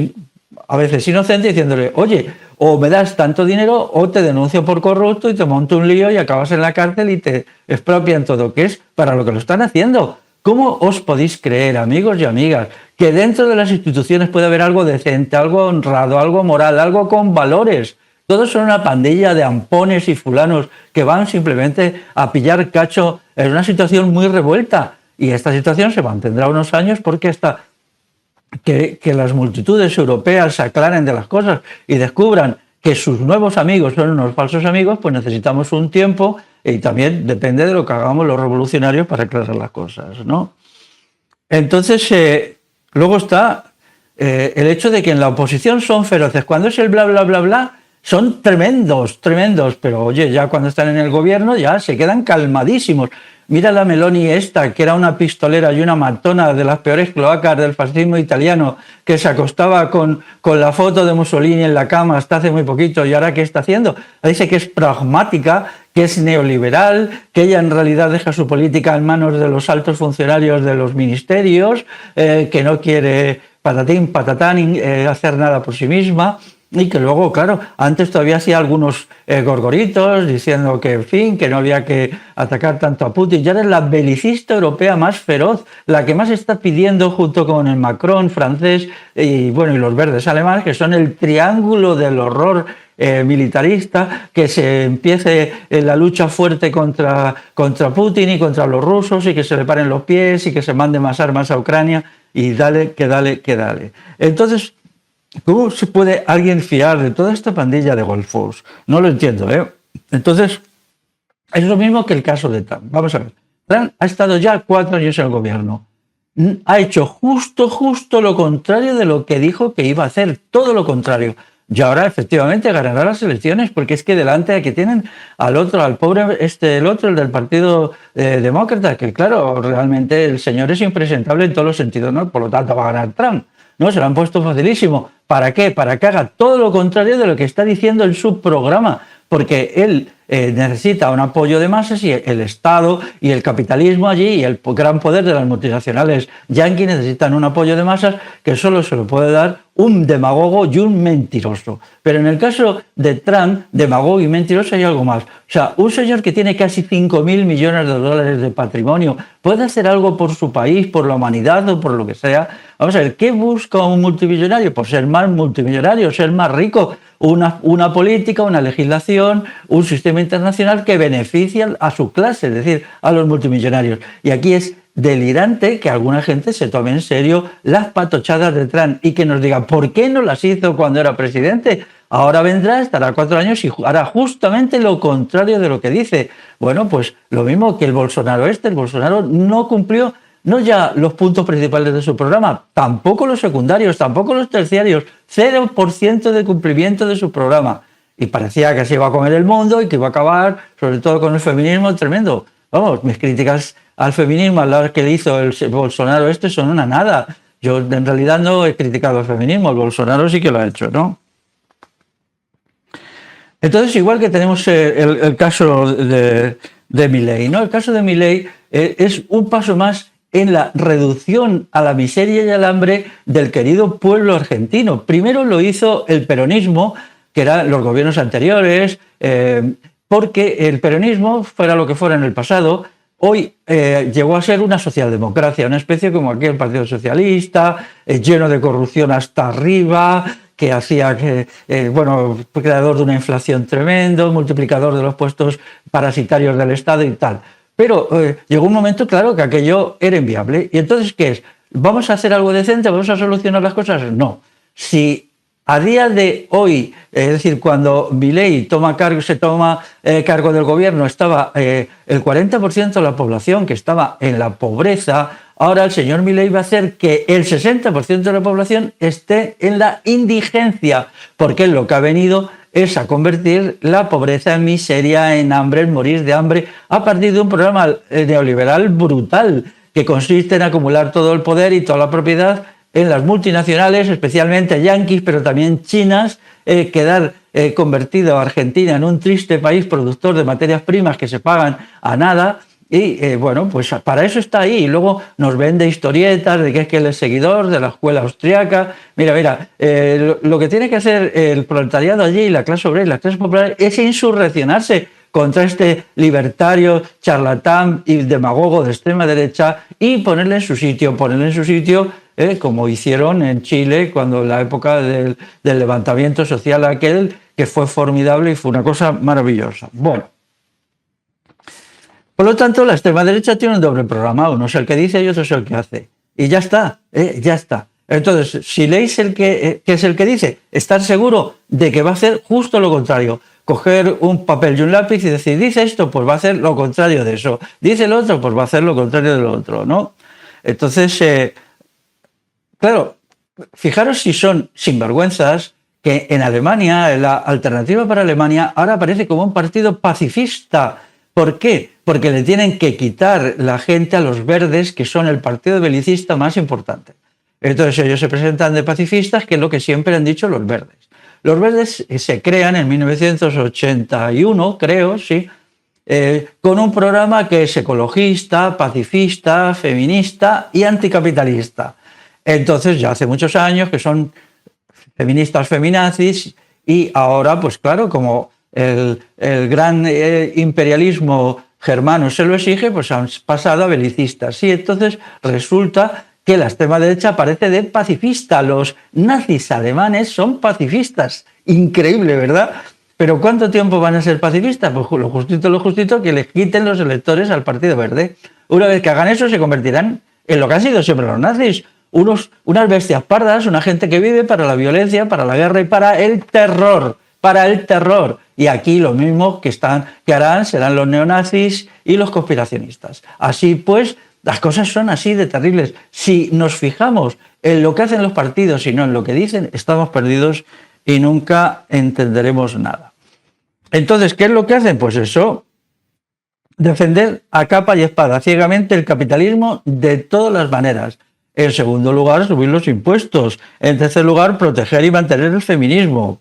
a veces inocentes, diciéndole, oye, o me das tanto dinero o te denuncio por corrupto y te monto un lío y acabas en la cárcel y te expropian todo, que es para lo que lo están haciendo. ¿Cómo os podéis creer, amigos y amigas, que dentro de las instituciones puede haber algo decente, algo honrado, algo moral, algo con valores? Todos son una pandilla de ampones y fulanos que van simplemente a pillar cacho en una situación muy revuelta. Y esta situación se mantendrá unos años porque hasta que las multitudes europeas se aclaren de las cosas y descubran que sus nuevos amigos son unos falsos amigos, pues necesitamos un tiempo y también depende de lo que hagamos los revolucionarios para aclarar las cosas, ¿no? Entonces, luego está el hecho de que en la oposición son feroces. Cuando es el bla, bla, bla, bla, son tremendos, pero oye, ya cuando están en el gobierno ya se quedan calmadísimos. Mira la Meloni esta, que era una pistolera y una matona de las peores cloacas del fascismo italiano, que se acostaba con la foto de Mussolini en la cama hasta hace muy poquito, y ahora ¿qué está haciendo? Dice que es pragmática, que es neoliberal, que ella en realidad deja su política en manos de los altos funcionarios de los ministerios, que no quiere patatín, patatán, hacer nada por sí misma. Y que luego, claro, antes todavía hacía algunos gorgoritos diciendo que, en fin, que no había que atacar tanto a Putin. Ya es la belicista europea más feroz, la que más está pidiendo, junto con el Macron francés y los verdes alemanes, que son el triángulo del horror militarista, que se empiece la lucha fuerte contra Putin y contra los rusos, y que se le paren los pies y que se manden más armas a Ucrania, y dale. Entonces, ¿cómo se puede alguien fiar de toda esta pandilla de golfos? No lo entiendo, ¿eh? Entonces, es lo mismo que el caso de Trump. Vamos a ver. Trump ha estado ya 4 años en el gobierno. Ha hecho justo lo contrario de lo que dijo que iba a hacer. Todo lo contrario. Y ahora, efectivamente, ganará las elecciones, porque es que delante de que tienen al pobre, el del Partido Demócrata, que claro, realmente el señor es impresentable en todos los sentidos, ¿no? Por lo tanto, va a ganar Trump. No, se lo han puesto facilísimo. ¿Para qué? Para que haga todo lo contrario de lo que está diciendo en su programa. porque él necesita un apoyo de masas y el Estado y el capitalismo allí y el gran poder de las multinacionales yanquis necesitan un apoyo de masas que solo se lo puede dar un demagogo y un mentiroso. Pero en el caso de Trump, demagogo y mentiroso, hay algo más. O sea, un señor que tiene casi 5.000 millones de dólares de patrimonio, puede hacer algo por su país, por la humanidad o por lo que sea. Vamos a ver, ¿qué busca un multimillonario? Pues ser más multimillonario, ser más rico. Una política, una legislación, un sistema internacional que beneficie a su clase, es decir, a los multimillonarios. Y aquí es delirante que alguna gente se tome en serio las patochadas de Trump y que nos diga ¿por qué no las hizo cuando era presidente? Ahora vendrá, estará 4 años y hará justamente lo contrario de lo que dice. Bueno, pues lo mismo que el Bolsonaro el Bolsonaro no cumplió no ya los puntos principales de su programa, tampoco los secundarios, tampoco los terciarios, 0% de cumplimiento de su programa. Y parecía que se iba a comer el mundo y que iba a acabar, sobre todo con el feminismo, tremendo. Vamos, mis críticas al feminismo, a la que le hizo el Bolsonaro son una nada. Yo en realidad no he criticado al feminismo, el Bolsonaro sí que lo ha hecho, ¿no? Entonces, igual que tenemos el caso de Milei, ¿no? El caso de Milei es un paso más en la reducción a la miseria y al hambre del querido pueblo argentino. Primero lo hizo el peronismo, que eran los gobiernos anteriores, porque el peronismo, fuera lo que fuera en el pasado, hoy llegó a ser una socialdemocracia, una especie como aquí el Partido Socialista, lleno de corrupción hasta arriba, que hacía creador de una inflación tremendo, multiplicador de los puestos parasitarios del Estado y tal. Pero llegó un momento, claro, que aquello era inviable. ¿Y entonces qué es? ¿Vamos a hacer algo decente? ¿Vamos a solucionar las cosas? No. Si a día de hoy, es decir, cuando Milei se toma cargo del gobierno, estaba el 40% de la población que estaba en la pobreza, ahora el señor Milei va a hacer que el 60% de la población esté en la indigencia, porque lo que ha venido es a convertir la pobreza en miseria, en hambre, en morir de hambre, a partir de un programa neoliberal brutal que consiste en acumular todo el poder y toda la propiedad en las multinacionales, especialmente yanquis, pero también chinas, quedar convertido a Argentina en un triste país productor de materias primas que se pagan a nada. Y pues para eso está ahí. Y luego nos vende historietas de que es que él es seguidor de la escuela austriaca. Mira, lo que tiene que hacer el proletariado allí, la clase obrera y las clases populares, es insurreccionarse contra este libertario, charlatán y demagogo de extrema derecha y ponerle en su sitio, como hicieron en Chile cuando en la época del levantamiento social aquel, que fue formidable y fue una cosa maravillosa. Bueno. Por lo tanto, la extrema derecha tiene un doble programa, uno es el que dice y otro es el que hace. Y ya está, ya está. Entonces, si leéis que es el que dice, estar seguro de que va a hacer justo lo contrario. Coger un papel y un lápiz y decir, dice esto, pues va a hacer lo contrario de eso. Dice el otro, pues va a hacer lo contrario de lo otro, ¿no? Entonces, claro, fijaros si son sinvergüenzas que en Alemania, la Alternativa para Alemania, ahora aparece como un partido pacifista. ¿Por qué? Porque le tienen que quitar la gente a los verdes, que son el partido belicista más importante. Entonces ellos se presentan de pacifistas, que es lo que siempre han dicho los verdes. Los verdes se crean en 1981, creo, sí, con un programa que es ecologista, pacifista, feminista y anticapitalista. Entonces ya hace muchos años que son feministas feminazis y ahora, pues claro, como el gran imperialismo germano se lo exige, pues han pasado a belicistas. Y entonces resulta que la extrema derecha parece de pacifista. Los nazis alemanes son pacifistas. Increíble, ¿verdad? Pero ¿cuánto tiempo van a ser pacifistas? Pues lo justito que les quiten los electores al Partido Verde. Una vez que hagan eso se convertirán en lo que han sido siempre los nazis. Unas bestias pardas, una gente que vive para la violencia, para la guerra y para el terror. Y aquí lo mismo que harán serán los neonazis y los conspiracionistas. Así pues, las cosas son así de terribles. Si nos fijamos en lo que hacen los partidos y no en lo que dicen, estamos perdidos y nunca entenderemos nada. Entonces, ¿qué es lo que hacen? Pues eso, defender a capa y espada ciegamente el capitalismo de todas las maneras. En segundo lugar, subir los impuestos. En tercer lugar, proteger y mantener el feminismo.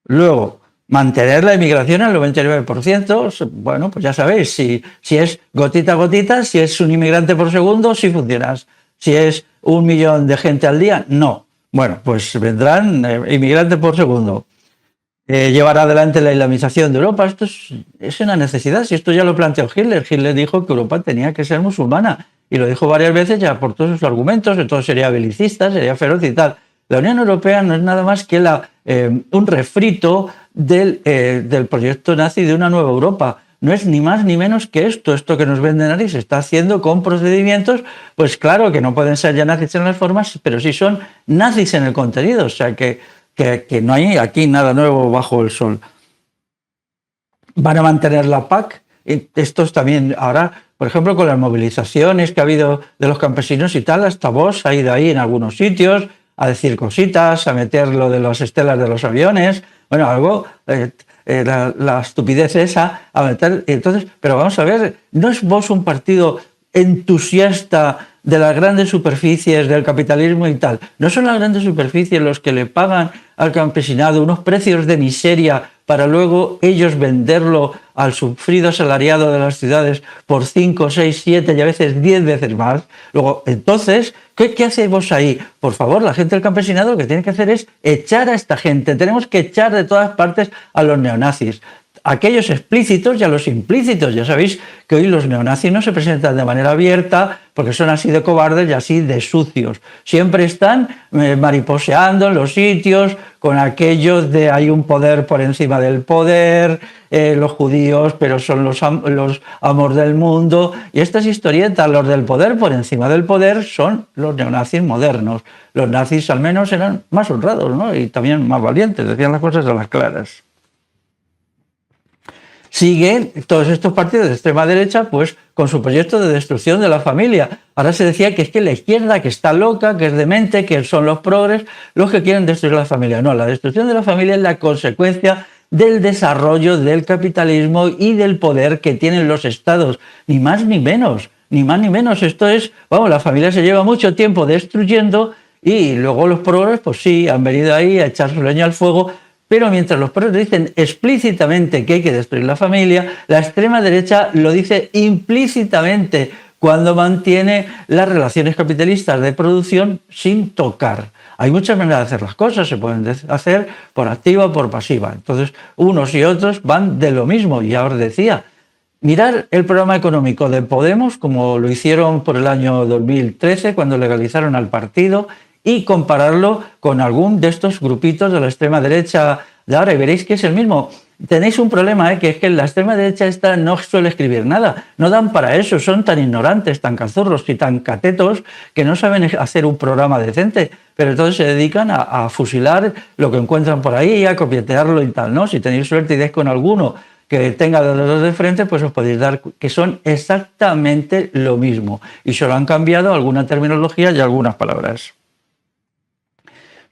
Luego, mantener la inmigración al 99%, bueno, pues ya sabéis, si es gotita a gotita, si es un inmigrante por segundo, sí funciona. Si es 1 millón de gente al día, no. Bueno, pues vendrán inmigrantes por segundo. Llevar adelante la islamización de Europa, esto es una necesidad, si esto ya lo planteó Hitler. Hitler dijo que Europa tenía que ser musulmana y lo dijo varias veces, ya por todos sus argumentos, entonces sería belicista, sería feroz y tal. La Unión Europea no es nada más que un refrito del proyecto nazi de una nueva Europa. No es ni más ni menos que esto que nos venden ahí se está haciendo con procedimientos, pues claro que no pueden ser ya nazis en las formas, pero sí son nazis en el contenido, o sea que no hay aquí nada nuevo bajo el sol. Van a mantener la PAC, estos también ahora, por ejemplo, con las movilizaciones que ha habido de los campesinos y tal, hasta Vox ha ido ahí en algunos sitios a decir cositas, a meter lo de las estelas de los aviones, bueno, algo, la estupidez esa, a meter, entonces, pero vamos a ver, ¿no es Vox un partido entusiasta de las grandes superficies del capitalismo y tal? ¿No son las grandes superficies los que le pagan al campesinado unos precios de miseria para luego ellos venderlo al sufrido asalariado de las ciudades por 5, 6, 7 y a veces 10 veces más? Luego, entonces, ¿qué hacemos ahí? Por favor, la gente del campesinado lo que tiene que hacer es echar a esta gente. Tenemos que echar de todas partes a los neonazis. Aquellos explícitos y a los implícitos. Ya sabéis que hoy los neonazis no se presentan de manera abierta porque son así de cobardes y así de sucios. Siempre están mariposeando en los sitios con aquellos de hay un poder por encima del poder, los judíos, pero son los amos del mundo. Y estas historietas, los del poder por encima del poder, son los neonazis modernos. Los nazis al menos eran más honrados, ¿no? Y también más valientes, decían las cosas a las claras. Siguen todos estos partidos de extrema derecha pues con su proyecto de destrucción de la familia. Ahora se decía que es que la izquierda, que está loca, que es demente, que son los progres los que quieren destruir la familia. No, la destrucción de la familia es la consecuencia del desarrollo del capitalismo y del poder que tienen los estados, ni más ni menos, ni más ni menos. Esto es, vamos, la familia se lleva mucho tiempo destruyendo y luego los progres, pues sí, han venido ahí a echar su leña al fuego. Pero mientras los progres dicen explícitamente que hay que destruir la familia, la extrema derecha lo dice implícitamente cuando mantiene las relaciones capitalistas de producción sin tocar. Hay muchas maneras de hacer las cosas, se pueden hacer por activa o por pasiva. Entonces, unos y otros van de lo mismo. Y ahora decía, mirar el programa económico de Podemos, como lo hicieron por el año 2013, cuando legalizaron al partido, y compararlo con algún de estos grupitos de la extrema derecha de ahora y veréis que es el mismo. Tenéis un problema, que es que la extrema derecha esta no suele escribir nada, no dan para eso, son tan ignorantes, tan cazurros y tan catetos que no saben hacer un programa decente, pero entonces se dedican a fusilar lo que encuentran por ahí y a copiatearlo y tal, ¿no? Si tenéis suerte y dais con alguno que tenga los dos de frente, pues os podéis dar que son exactamente lo mismo y solo han cambiado alguna terminología y algunas palabras.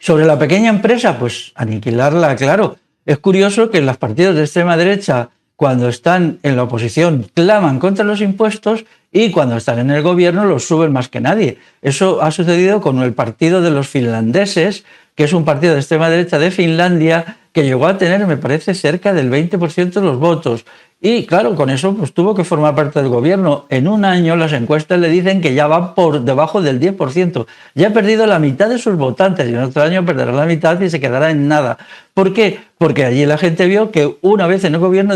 Sobre la pequeña empresa, pues aniquilarla, claro. Es curioso que los partidos de extrema derecha, cuando están en la oposición, claman contra los impuestos y cuando están en el gobierno los suben más que nadie. Eso ha sucedido con el partido de los finlandeses, que es un partido de extrema derecha de Finlandia, que llegó a tener, me parece, cerca del 20% de los votos. Y claro, con eso pues tuvo que formar parte del gobierno. En un año las encuestas le dicen que ya va por debajo del 10%. Ya ha perdido la mitad de sus votantes y en otro año perderá la mitad y se quedará en nada. ¿Por qué? Porque allí la gente vio que una vez en el gobierno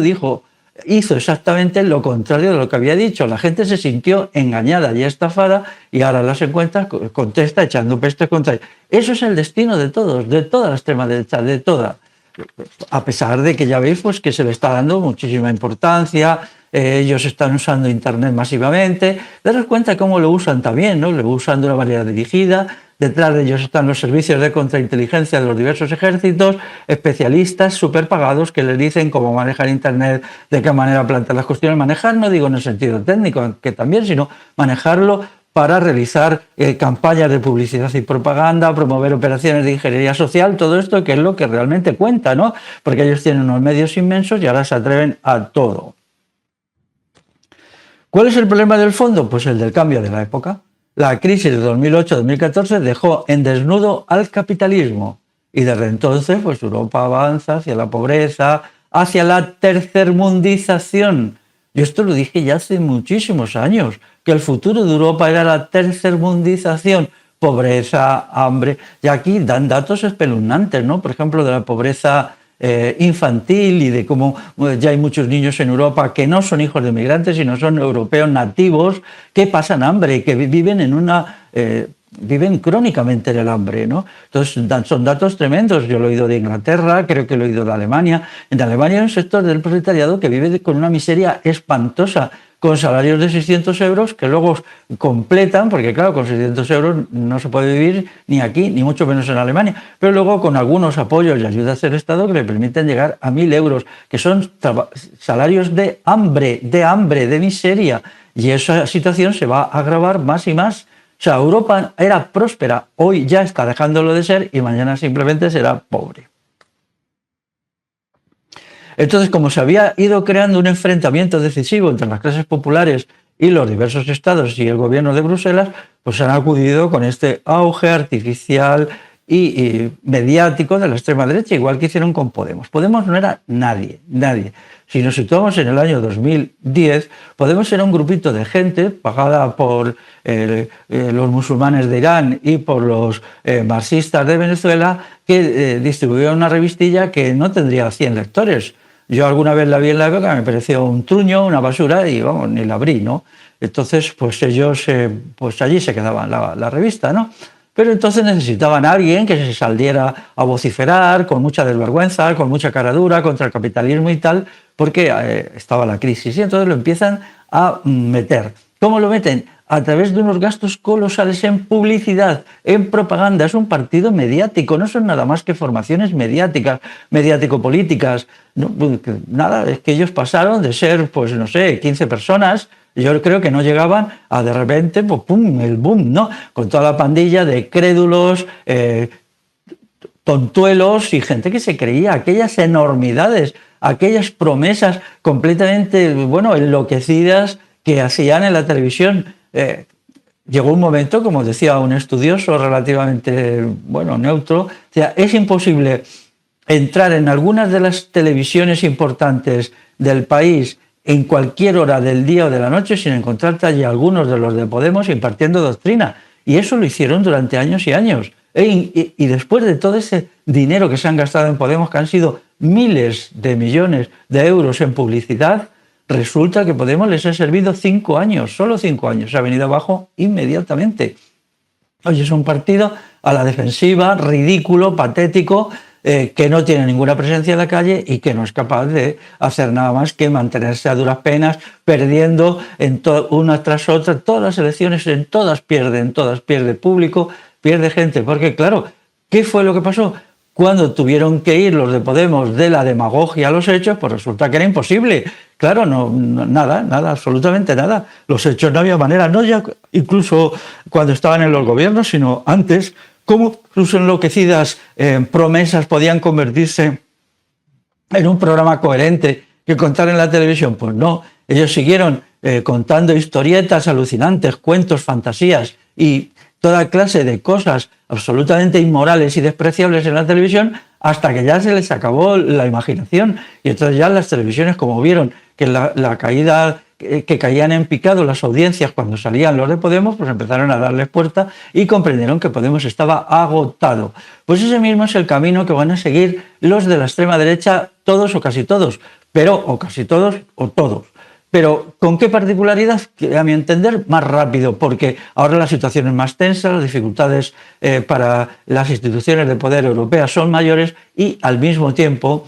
hizo exactamente lo contrario de lo que había dicho. La gente se sintió engañada y estafada y ahora las encuestas contesta echando pestes contra ellos. Eso es el destino de todos, de toda la extrema derecha, de toda. A pesar de que ya veis pues, que se le está dando muchísima importancia, ellos están usando Internet masivamente, daros cuenta cómo lo usan también, ¿no? Lo usan de una manera dirigida, detrás de ellos están los servicios de contrainteligencia de los diversos ejércitos, especialistas súper pagados que les dicen cómo manejar Internet, de qué manera plantear las cuestiones, manejar no digo en el sentido técnico, que también, sino manejarlo para realizar campañas de publicidad y propaganda, promover operaciones de ingeniería social, todo esto que es lo que realmente cuenta, ¿no? Porque ellos tienen unos medios inmensos y ahora se atreven a todo. ¿Cuál es el problema del fondo? Pues el del cambio de la época. La crisis de 2008-2014 dejó en desnudo al capitalismo. Y desde entonces, pues Europa avanza hacia la pobreza, hacia la tercermundización. Yo esto lo dije ya hace muchísimos años, que el futuro de Europa era la tercermundización, pobreza, hambre. Y aquí dan datos espeluznantes, ¿no? Por ejemplo, de la pobreza infantil y de cómo ya hay muchos niños en Europa que no son hijos de migrantes, sino son europeos nativos que pasan hambre, que viven en una... viven crónicamente en el hambre, ¿no? Entonces son datos tremendos. Yo lo he oído de Inglaterra, creo que lo he oído de Alemania. En Alemania hay un sector del proletariado que vive con una miseria espantosa, con salarios de 600 euros que luego completan, porque claro, con 600 euros no se puede vivir ni aquí, ni mucho menos en Alemania, pero luego con algunos apoyos y ayudas del Estado que le permiten llegar a 1.000 euros, que son salarios de hambre, de miseria, y esa situación se va a agravar más y más. O sea, Europa era próspera, hoy ya está dejándolo de ser y mañana simplemente será pobre. Entonces, como se había ido creando un enfrentamiento decisivo entre las clases populares y los diversos estados y el gobierno de Bruselas, pues han acudido con este auge artificial y mediático de la extrema derecha, igual que hicieron con Podemos. Podemos no era nadie. Si nos situamos en el año 2010, Podemos era un grupito de gente pagada por los musulmanes de Irán y por los marxistas de Venezuela que distribuían una revistilla que no tendría 100 lectores. Yo alguna vez la vi en la época, me pareció un truño, una basura y vamos, ni la abrí, ¿no? Entonces, pues ellos, pues allí se quedaban la revista, ¿no? Pero entonces necesitaban a alguien que se saliera a vociferar con mucha desvergüenza, con mucha cara dura contra el capitalismo y tal, porque estaba la crisis. Y entonces lo empiezan a meter. ¿Cómo lo meten? A través de unos gastos colosales en publicidad, en propaganda. Es un partido mediático, no son nada más que formaciones mediáticas, mediático-políticas. No, nada, es que ellos pasaron de ser, pues no sé, 15 personas. Yo creo que no llegaban a de repente, pues pum, el boom, ¿no? Con toda la pandilla de crédulos, tontuelos y gente que se creía aquellas enormidades, aquellas promesas completamente, bueno, enloquecidas que hacían en la televisión. Llegó un momento, como decía un estudioso relativamente, bueno, neutro, o sea, es imposible entrar en algunas de las televisiones importantes del país en cualquier hora del día o de la noche sin encontrarte allí algunos de los de Podemos impartiendo doctrina. Y eso lo hicieron durante años y años. Y después de todo ese dinero que se han gastado en Podemos, que han sido miles de millones de euros en publicidad, resulta que Podemos les ha servido 5 años, solo 5 años. Se ha venido abajo inmediatamente. Hoy es un partido a la defensiva, ridículo, patético, que no tiene ninguna presencia en la calle y que no es capaz de hacer nada más que mantenerse a duras penas, perdiendo una tras otra. Todas las elecciones, en todas pierde público, pierde gente. Porque claro, ¿qué fue lo que pasó? Cuando tuvieron que ir los de Podemos de la demagogia a los hechos, pues resulta que era imposible. Claro, nada, absolutamente nada. Los hechos no había manera, no ya incluso cuando estaban en los gobiernos, sino antes. ¿Cómo sus enloquecidas promesas podían convertirse en un programa coherente que contar en la televisión? Pues no, ellos siguieron contando historietas alucinantes, cuentos, fantasías y toda clase de cosas absolutamente inmorales y despreciables en la televisión hasta que ya se les acabó la imaginación. Y entonces ya las televisiones, como vieron que la caída, que caían en picado las audiencias cuando salían los de Podemos, pues empezaron a darles puerta y comprendieron que Podemos estaba agotado. Pues ese mismo es el camino que van a seguir los de la extrema derecha, todos o casi todos, o casi todos o todos. Pero ¿con qué particularidad? Que a mi entender, más rápido, porque ahora la situación es más tensa, las dificultades para las instituciones de poder europeas son mayores y al mismo tiempo,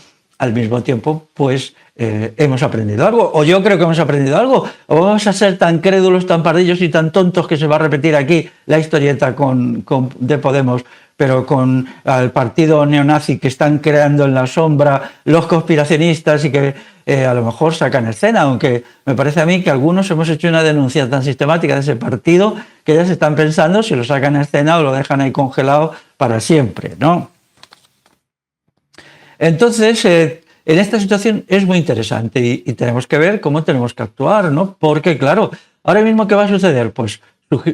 pues hemos aprendido algo, o yo creo que hemos aprendido algo, o vamos a ser tan crédulos, tan pardillos y tan tontos que se va a repetir aquí la historieta de Podemos, pero con el partido neonazi que están creando en la sombra los conspiracionistas y que a lo mejor sacan escena, aunque me parece a mí que algunos hemos hecho una denuncia tan sistemática de ese partido que ya se están pensando si lo sacan a escena o lo dejan ahí congelado para siempre, ¿no? Entonces, en esta situación es muy interesante y tenemos que ver cómo tenemos que actuar, ¿no? Porque, claro, ahora mismo, ¿qué va a suceder? Pues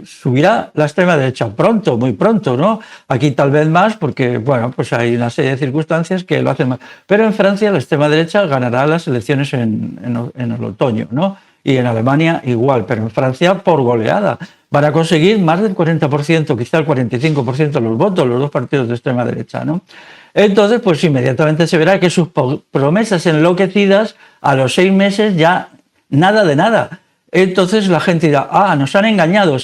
subirá la extrema derecha pronto, muy pronto, ¿no? Aquí tal vez más porque, bueno, pues hay una serie de circunstancias que lo hacen más. Pero en Francia la extrema derecha ganará las elecciones en el otoño, ¿no? Y en Alemania igual, pero en Francia por goleada. Van a conseguir más del 40%, quizá el 45% de los votos, los dos partidos de extrema derecha, ¿no? Entonces, pues inmediatamente se verá que sus promesas enloquecidas a los 6 meses ya nada de nada. Entonces la gente dirá, nos han engañado.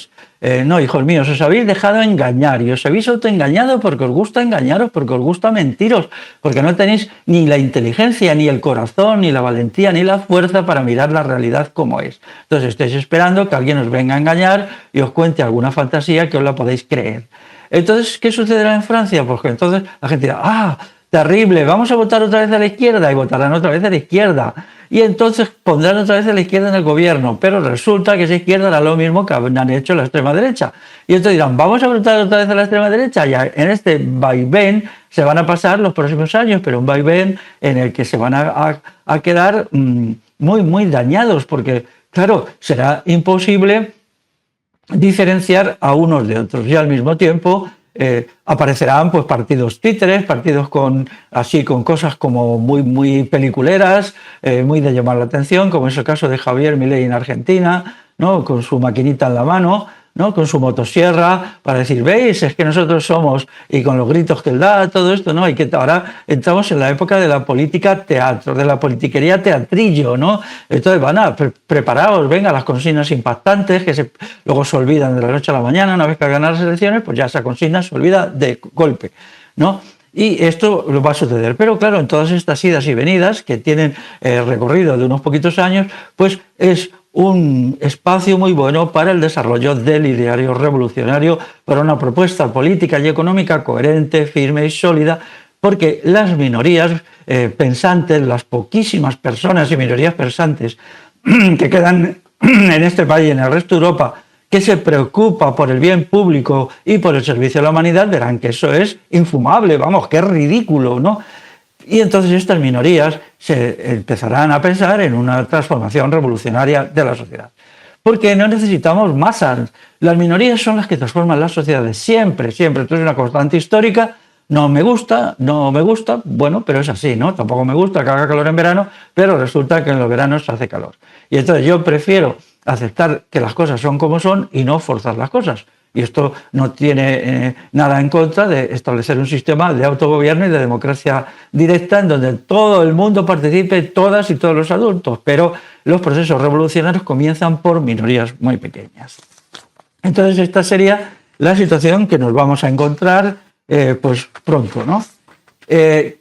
No, hijos míos, os habéis dejado engañar y os habéis autoengañado porque os gusta engañaros, porque os gusta mentiros, porque no tenéis ni la inteligencia, ni el corazón, ni la valentía, ni la fuerza para mirar la realidad como es. Entonces estáis esperando que alguien os venga a engañar y os cuente alguna fantasía que os la podéis creer. Entonces, ¿qué sucederá en Francia? Pues que entonces la gente dirá, terrible, vamos a votar otra vez a la izquierda, y votarán otra vez a la izquierda. Y entonces pondrán otra vez a la izquierda en el gobierno, pero resulta que esa izquierda hará lo mismo que han hecho la extrema derecha. Y entonces dirán, vamos a votar otra vez a la extrema derecha, y en este vaivén se van a pasar los próximos años, pero un vaivén en el que se van a quedar muy, muy dañados, porque, claro, será imposible diferenciar a unos de otros, y al mismo tiempo aparecerán pues partidos títeres, partidos con cosas como muy peliculeras, muy de llamar la atención, como es el caso de Javier Milei en Argentina, ¿no? Con su maquinita en la mano, ¿no? Con su motosierra para decir, veis, es que nosotros somos, y con los gritos que él da, todo esto, ¿no? Y que ahora entramos en la época de la política teatro, de la politiquería teatrillo, ¿no? Entonces preparaos, venga, las consignas impactantes que luego se olvidan de la noche a la mañana, una vez que ganan las elecciones, pues ya esa consigna se olvida de golpe, ¿no? Y esto va a suceder. Pero claro, en todas estas idas y venidas que tienen recorrido de unos poquitos años, pues es un espacio muy bueno para el desarrollo del ideario revolucionario, para una propuesta política y económica coherente, firme y sólida, porque las minorías pensantes, las poquísimas personas y minorías pensantes que quedan en este país y en el resto de Europa, que se preocupa por el bien público y por el servicio a la humanidad, verán que eso es infumable, vamos, que es ridículo, ¿no? Y entonces estas minorías se empezarán a pensar en una transformación revolucionaria de la sociedad. Porque no necesitamos masas. Las minorías son las que transforman las sociedades, siempre, siempre. Esto es una constante histórica. No me gusta, bueno, pero es así, ¿no? Tampoco me gusta que haga calor en verano, pero resulta que en los veranos hace calor. Y entonces yo prefiero aceptar que las cosas son como son y no forzar las cosas. Y esto no tiene nada en contra de establecer un sistema de autogobierno y de democracia directa en donde todo el mundo participe, todas y todos los adultos, pero los procesos revolucionarios comienzan por minorías muy pequeñas. Entonces esta sería la situación que nos vamos a encontrar pues pronto, ¿no?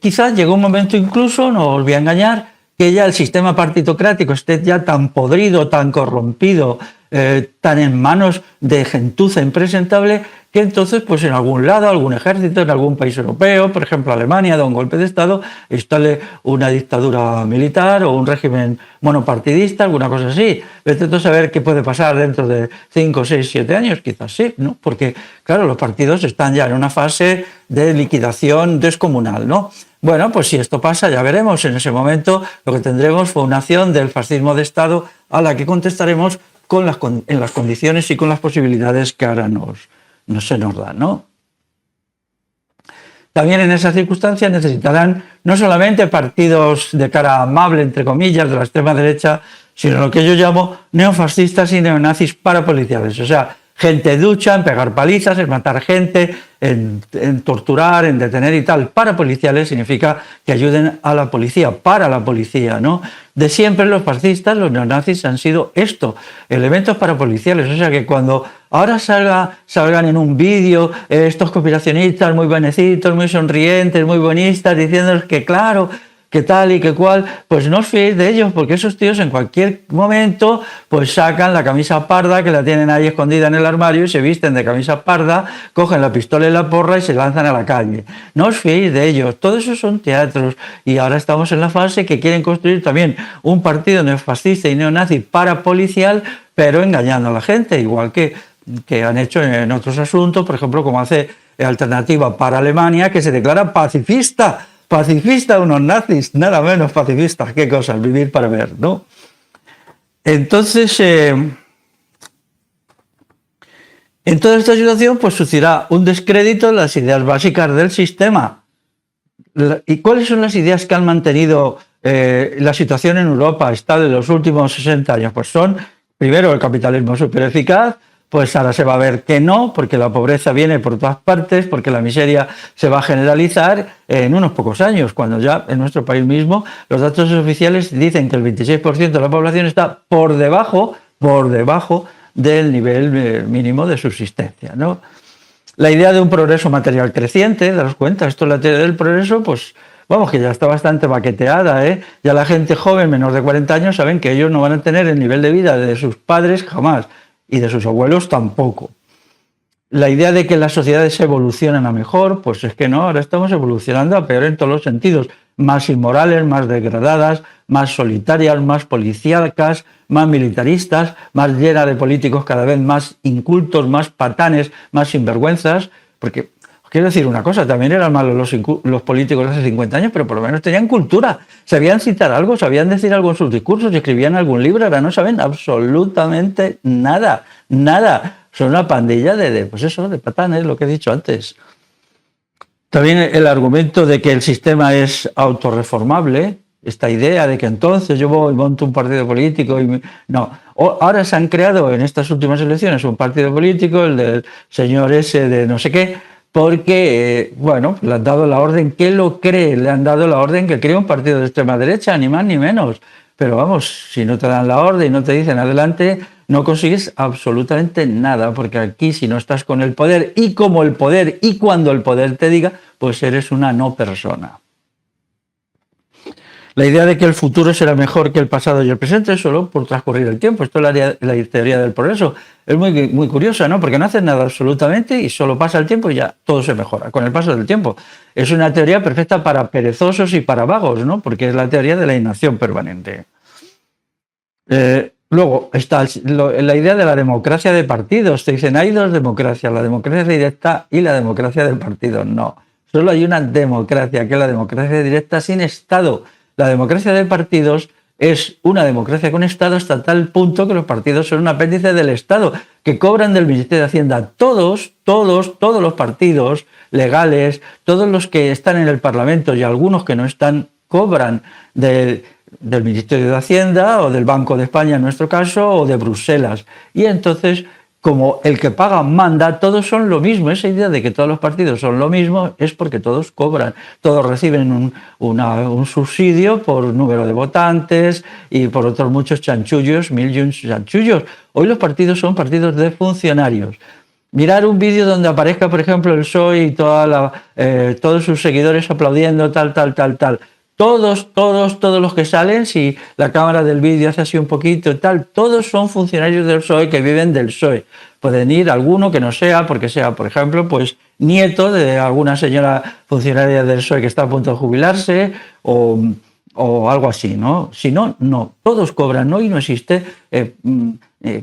Quizás llegó un momento incluso, no os voy a engañar, que ya el sistema partitocrático esté ya tan podrido, tan corrompido, tan en manos de gentuza impresentable, que entonces pues en algún lado, algún ejército, en algún país europeo, por ejemplo Alemania, da un golpe de Estado, instale una dictadura militar o un régimen monopartidista, alguna cosa así. Vete entonces a ver qué puede pasar dentro de 5, 6, 7 años, quizás sí, ¿no? Porque claro, los partidos están ya en una fase de liquidación descomunal, ¿no? Bueno, pues si esto pasa, ya veremos. En ese momento lo que tendremos fue una acción del fascismo de Estado a la que contestaremos en las condiciones y con las posibilidades que ahora se nos dan, ¿no? También en esas circunstancias necesitarán no solamente partidos de cara amable, entre comillas, de la extrema derecha, sino lo que yo llamo neofascistas y neonazis parapoliciales. O sea, gente ducha en pegar palizas, en matar gente, en torturar, en detener y tal. Parapoliciales significa que ayuden a la policía, para la policía, ¿no? De siempre los fascistas, los neonazis han sido esto, elementos parapoliciales. O sea que cuando ahora salgan en un vídeo estos conspiracionistas muy buenecitos, muy sonrientes, muy buenistas, diciéndoles que claro, que tal y que cual, pues no os fiéis de ellos, porque esos tíos en cualquier momento pues sacan la camisa parda que la tienen ahí escondida en el armario y se visten de camisa parda, cogen la pistola y la porra y se lanzan a la calle. No os fiéis de ellos, todo eso son teatros y ahora estamos en la fase que quieren construir también un partido neofascista y neonazi parapolicial, pero engañando a la gente, igual que han hecho en otros asuntos, por ejemplo, como hace Alternativa para Alemania, que se declara pacifista, unos nazis, nada menos pacifistas, qué cosas, vivir para ver, ¿no? Entonces, En toda esta situación, pues sucederá un descrédito de las ideas básicas del sistema. ¿Y cuáles son las ideas que han mantenido la situación en Europa estable en los últimos 60 años? Pues son, primero, el capitalismo súper eficaz. Pues ahora se va a ver que no, porque la pobreza viene por todas partes, porque la miseria se va a generalizar en unos pocos años, cuando ya en nuestro país mismo los datos oficiales dicen que el 26% de la población está por debajo del nivel mínimo de subsistencia, ¿no? La idea de un progreso material creciente, daros cuenta, esto es la teoría del progreso, pues vamos, que ya está bastante baqueteada, ¿eh? Ya la gente joven, menor de 40 años, saben que ellos no van a tener el nivel de vida de sus padres jamás, y de sus abuelos tampoco. La idea de que las sociedades evolucionan a mejor, pues es que no, ahora estamos evolucionando a peor en todos los sentidos, más inmorales, más degradadas, más solitarias, más policíacas, más militaristas, más llenas de políticos cada vez más incultos, más patanes, más sinvergüenzas, porque os quiero decir una cosa, también eran malos los políticos de hace 50 años, pero por lo menos tenían cultura, sabían citar algo, sabían decir algo en sus discursos, escribían algún libro, ahora no saben absolutamente nada, nada. Son una pandilla pues eso, de patanes, lo que he dicho antes. También el argumento de que el sistema es autorreformable, esta idea de que entonces yo voy y monto un partido político y no. Ahora se han creado en estas últimas elecciones un partido político, el del señor ese de no sé qué, porque, bueno, le han dado la orden que lo cree, le han dado la orden que cree un partido de extrema derecha, ni más ni menos. Pero vamos, si no te dan la orden y no te dicen adelante, no consigues absolutamente nada, porque aquí si no estás con el poder y como el poder y cuando el poder te diga, pues eres una no persona. La idea de que el futuro será mejor que el pasado y el presente es solo por transcurrir el tiempo. Esto es la teoría del progreso. Es muy, muy curiosa, ¿no? Porque no haces nada absolutamente y solo pasa el tiempo y ya todo se mejora con el paso del tiempo. Es una teoría perfecta para perezosos y para vagos, ¿no? Porque es la teoría de la inacción permanente. Luego está la idea de la democracia de partidos. Te dicen, hay dos democracias, la democracia directa y la democracia del partido. No, solo hay una democracia, que es la democracia directa sin Estado. La democracia de partidos es una democracia con Estado hasta tal punto que los partidos son un apéndice del Estado, que cobran del Ministerio de Hacienda. Todos los partidos legales, todos los que están en el Parlamento y algunos que no están, cobran del Ministerio de Hacienda o del Banco de España en nuestro caso o de Bruselas. Y entonces, como el que paga manda, todos son lo mismo. Esa idea de que todos los partidos son lo mismo es porque todos cobran, todos reciben un subsidio por número de votantes y por otros muchos chanchullos, mil y un chanchullos. Hoy los partidos son partidos de funcionarios. Mirar un vídeo donde aparezca, por ejemplo, el PSOE y todos sus seguidores aplaudiendo tal. Todos los que salen, si la cámara del vídeo hace así un poquito y tal, todos son funcionarios del PSOE que viven del PSOE. Pueden ir alguno que no sea, porque sea, por ejemplo, pues nieto de alguna señora funcionaria del PSOE que está a punto de jubilarse o algo así, ¿no? Si no, no. Todos cobran, ¿no? Y no existe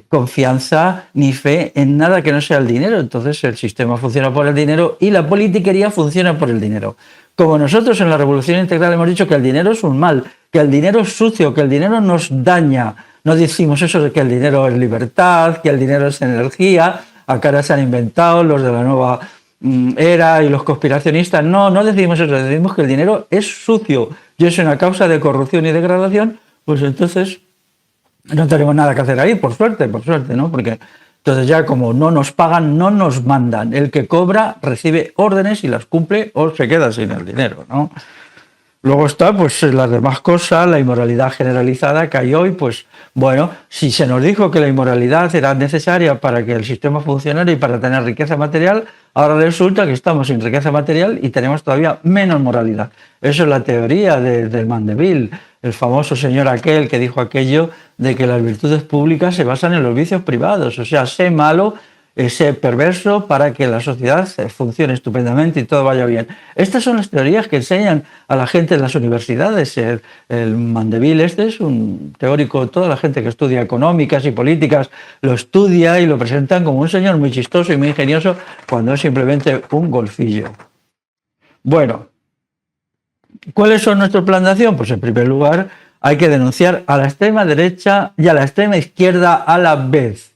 confianza ni fe en nada que no sea el dinero. Entonces el sistema funciona por el dinero y la politiquería funciona por el dinero. Como nosotros en la Revolución Integral hemos dicho que el dinero es un mal, que el dinero es sucio, que el dinero nos daña. No decimos eso de que el dinero es libertad, que el dinero es energía. Acá ahora se han inventado los de la nueva era y los conspiracionistas. No decimos eso, decimos que el dinero es sucio y es una causa de corrupción y degradación. Pues entonces no tenemos nada que hacer ahí, por suerte, ¿no? Porque entonces ya como no nos pagan, no nos mandan. El que cobra recibe órdenes y las cumple o se queda sin el dinero, ¿no? Luego está pues las demás cosas, la inmoralidad generalizada que hay hoy, pues bueno, si se nos dijo que la inmoralidad era necesaria para que el sistema funcionara y para tener riqueza material, ahora resulta que estamos sin riqueza material y tenemos todavía menos moralidad. Eso es la teoría del Mandeville, el famoso señor aquel que dijo aquello de que las virtudes públicas se basan en los vicios privados, o sea, sé malo, sé perverso para que la sociedad funcione estupendamente y todo vaya bien. Estas son las teorías que enseñan a la gente en las universidades. El Mandeville es un teórico, toda la gente que estudia económicas y políticas lo estudia y lo presentan como un señor muy chistoso y muy ingenioso cuando es simplemente un golfillo. Bueno, ¿cuáles son nuestro plan de acción? Pues en primer lugar hay que denunciar a la extrema derecha y a la extrema izquierda a la vez.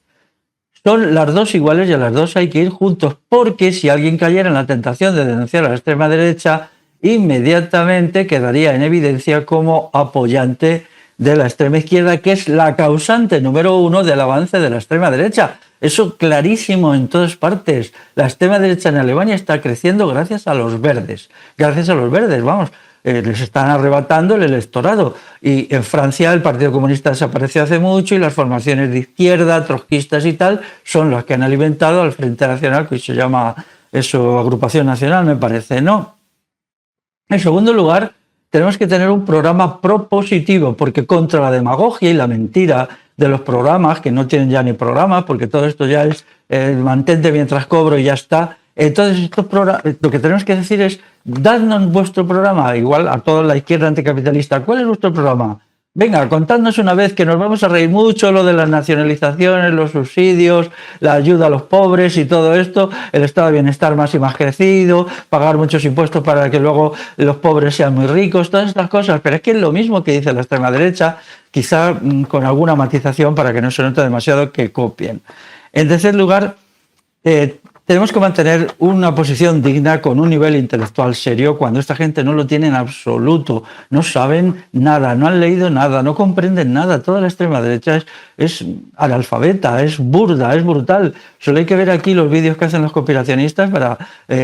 son las dos iguales y a las dos hay que ir juntos, porque si alguien cayera en la tentación de denunciar a la extrema derecha, inmediatamente quedaría en evidencia como apoyante de la extrema izquierda, que es la causante número uno del avance de la extrema derecha. Eso clarísimo en todas partes. La extrema derecha en Alemania está creciendo gracias a los verdes. Gracias a los verdes, vamos. Les están arrebatando el electorado. Y en Francia el Partido Comunista desapareció hace mucho y las formaciones de izquierda, trotskistas y tal, son las que han alimentado al Frente Nacional, que se llama eso, Agrupación Nacional, me parece, ¿no? En segundo lugar, tenemos que tener un programa propositivo, porque contra la demagogia y la mentira de los programas, que no tienen ya ni programas, porque todo esto ya es mantente mientras cobro y ya está. Entonces, lo que tenemos que decir es, dadnos vuestro programa, igual a toda la izquierda anticapitalista. ¿Cuál es vuestro programa? Venga, contadnos una vez, que nos vamos a reír mucho, lo de las nacionalizaciones, los subsidios, la ayuda a los pobres y todo esto, el estado de bienestar más y más crecido, pagar muchos impuestos para que luego los pobres sean muy ricos, todas estas cosas. Pero es que es lo mismo que dice la extrema derecha, quizá con alguna matización para que no se note demasiado que copien. En tercer lugar, tenemos que mantener una posición digna con un nivel intelectual serio cuando esta gente no lo tiene en absoluto, no saben nada, no han leído nada, no comprenden nada. Toda la extrema derecha es analfabeta, es burda, es brutal. Solo hay que ver aquí los vídeos que hacen los conspiracionistas para,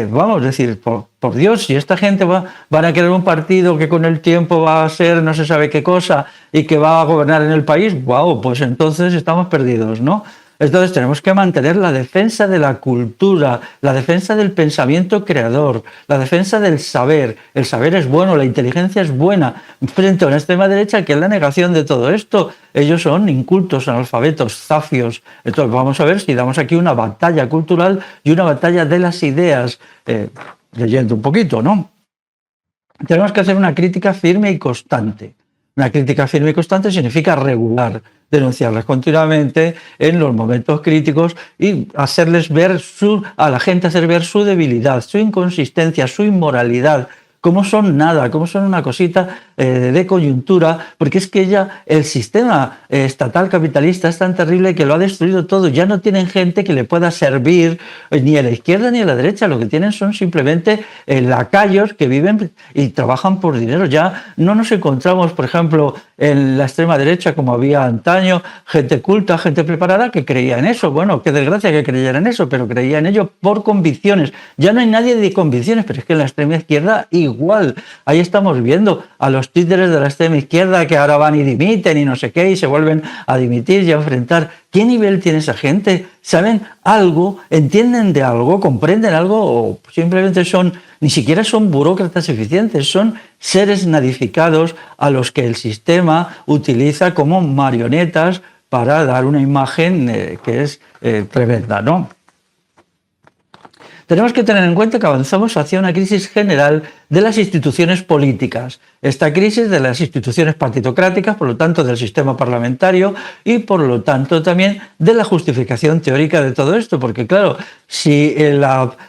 vamos, decir, por Dios, si esta gente van a querer un partido que con el tiempo va a ser no se sabe qué cosa y que va a gobernar en el país, wow, pues entonces estamos perdidos, ¿no? Entonces tenemos que mantener la defensa de la cultura, la defensa del pensamiento creador, la defensa del saber. El saber es bueno, la inteligencia es buena. Frente a una extrema derecha que es la negación de todo esto. Ellos son incultos, analfabetos, zafios. Entonces vamos a ver si damos aquí una batalla cultural y una batalla de las ideas, leyendo un poquito, ¿no? Tenemos que hacer una crítica firme y constante. Una crítica firme y constante significa regular, denunciarlas continuamente en los momentos críticos y hacerles ver a la gente hacer ver su debilidad, su inconsistencia, su inmoralidad, cómo son nada, cómo son una cosita de coyuntura, porque es que ya el sistema estatal capitalista es tan terrible que lo ha destruido todo. Ya no tienen gente que le pueda servir ni a la izquierda ni a la derecha, lo que tienen son simplemente lacayos que viven y trabajan por dinero. Ya no nos encontramos, por ejemplo, en la extrema derecha como había antaño, gente culta, gente preparada que creía en eso. Bueno, qué desgracia que creyera en eso, pero creía en ello por convicciones. Ya no hay nadie de convicciones, pero es que en la extrema izquierda igual. Ahí estamos viendo a los títeres de la extrema izquierda que ahora van y dimiten y no sé qué y se vuelven a dimitir y a enfrentar. ¿Qué nivel tiene esa gente? ¿Saben algo? ¿Entienden de algo? ¿Comprenden algo? ¿O simplemente ni siquiera son burócratas eficientes? Son seres nadificados a los que el sistema utiliza como marionetas para dar una imagen que es tremenda, ¿no? Tenemos que tener en cuenta que avanzamos hacia una crisis general de las instituciones políticas. Esta crisis de las instituciones partitocráticas, por lo tanto del sistema parlamentario y por lo tanto también de la justificación teórica de todo esto, porque claro, si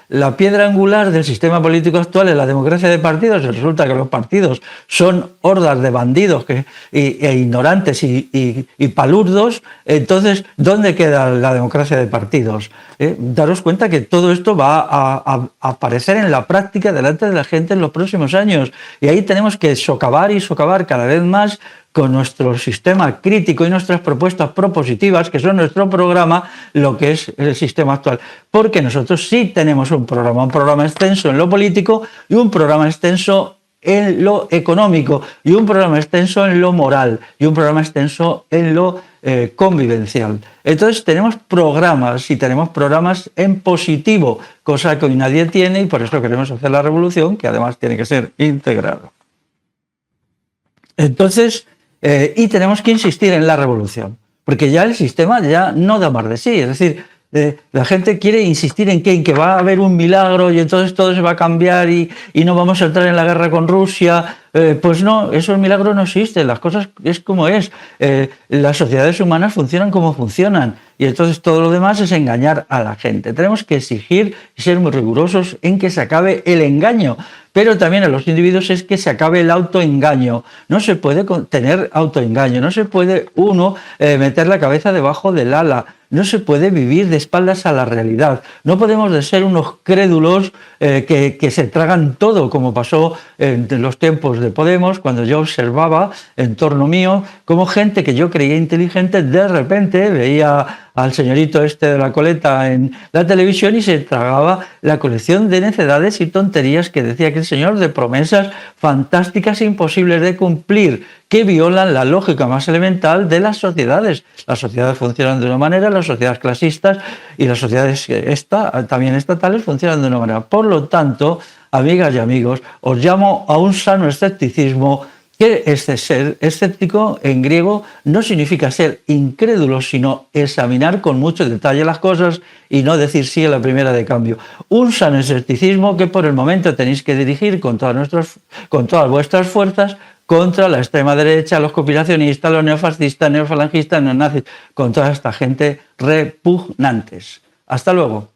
la piedra angular del sistema político actual es la democracia de partidos, y resulta que los partidos son hordas de bandidos e ignorantes y palurdos, entonces ¿dónde queda la democracia de partidos? Daros cuenta que todo esto va a aparecer en la práctica delante de la gente en los próximos años, y ahí tenemos que socavar y socavar cada vez más con nuestro sistema crítico y nuestras propuestas propositivas, que son nuestro programa, lo que es el sistema actual. Porque nosotros sí tenemos un programa extenso en lo político y un programa extenso en lo económico y un programa extenso en lo moral y un programa extenso en lo convivencial. Entonces tenemos programas y tenemos programas en positivo, cosa que hoy nadie tiene, y por eso queremos hacer la revolución, que además tiene que ser integrado. Entonces, y tenemos que insistir en la revolución, porque ya el sistema ya no da más de sí. Es decir, la gente quiere insistir en que va a haber un milagro y entonces todo se va a cambiar y no vamos a entrar en la guerra con Rusia, Pues no, esos milagros no existen, las cosas es como es. Las sociedades humanas funcionan como funcionan y entonces todo lo demás es engañar a la gente. Tenemos que exigir y ser muy rigurosos en que se acabe el engaño, pero también a los individuos es que se acabe el autoengaño. No se puede tener autoengaño, no se puede uno meter la cabeza debajo del ala. No se puede vivir de espaldas a la realidad. No podemos de ser unos crédulos que se tragan todo, como pasó en los tiempos de Podemos, cuando yo observaba en torno mío como gente que yo creía inteligente de repente veía al señorito este de la coleta en la televisión y se tragaba la colección de necedades y tonterías que decía aquel señor, de promesas fantásticas e imposibles de cumplir, que violan la lógica más elemental de las sociedades. Las sociedades funcionan de una manera, las sociedades clasistas y las sociedades también estatales funcionan de una manera. Por lo tanto, amigas y amigos, os llamo a un sano escepticismo, que este ser escéptico en griego no significa ser incrédulo, sino examinar con mucho detalle las cosas y no decir sí a la primera de cambio. Un sano escepticismo que por el momento tenéis que dirigir con todas vuestras fuerzas contra la extrema derecha, los conspiracionistas, los neofascistas, neofalangistas, neonazis, con toda esta gente repugnantes. Hasta luego.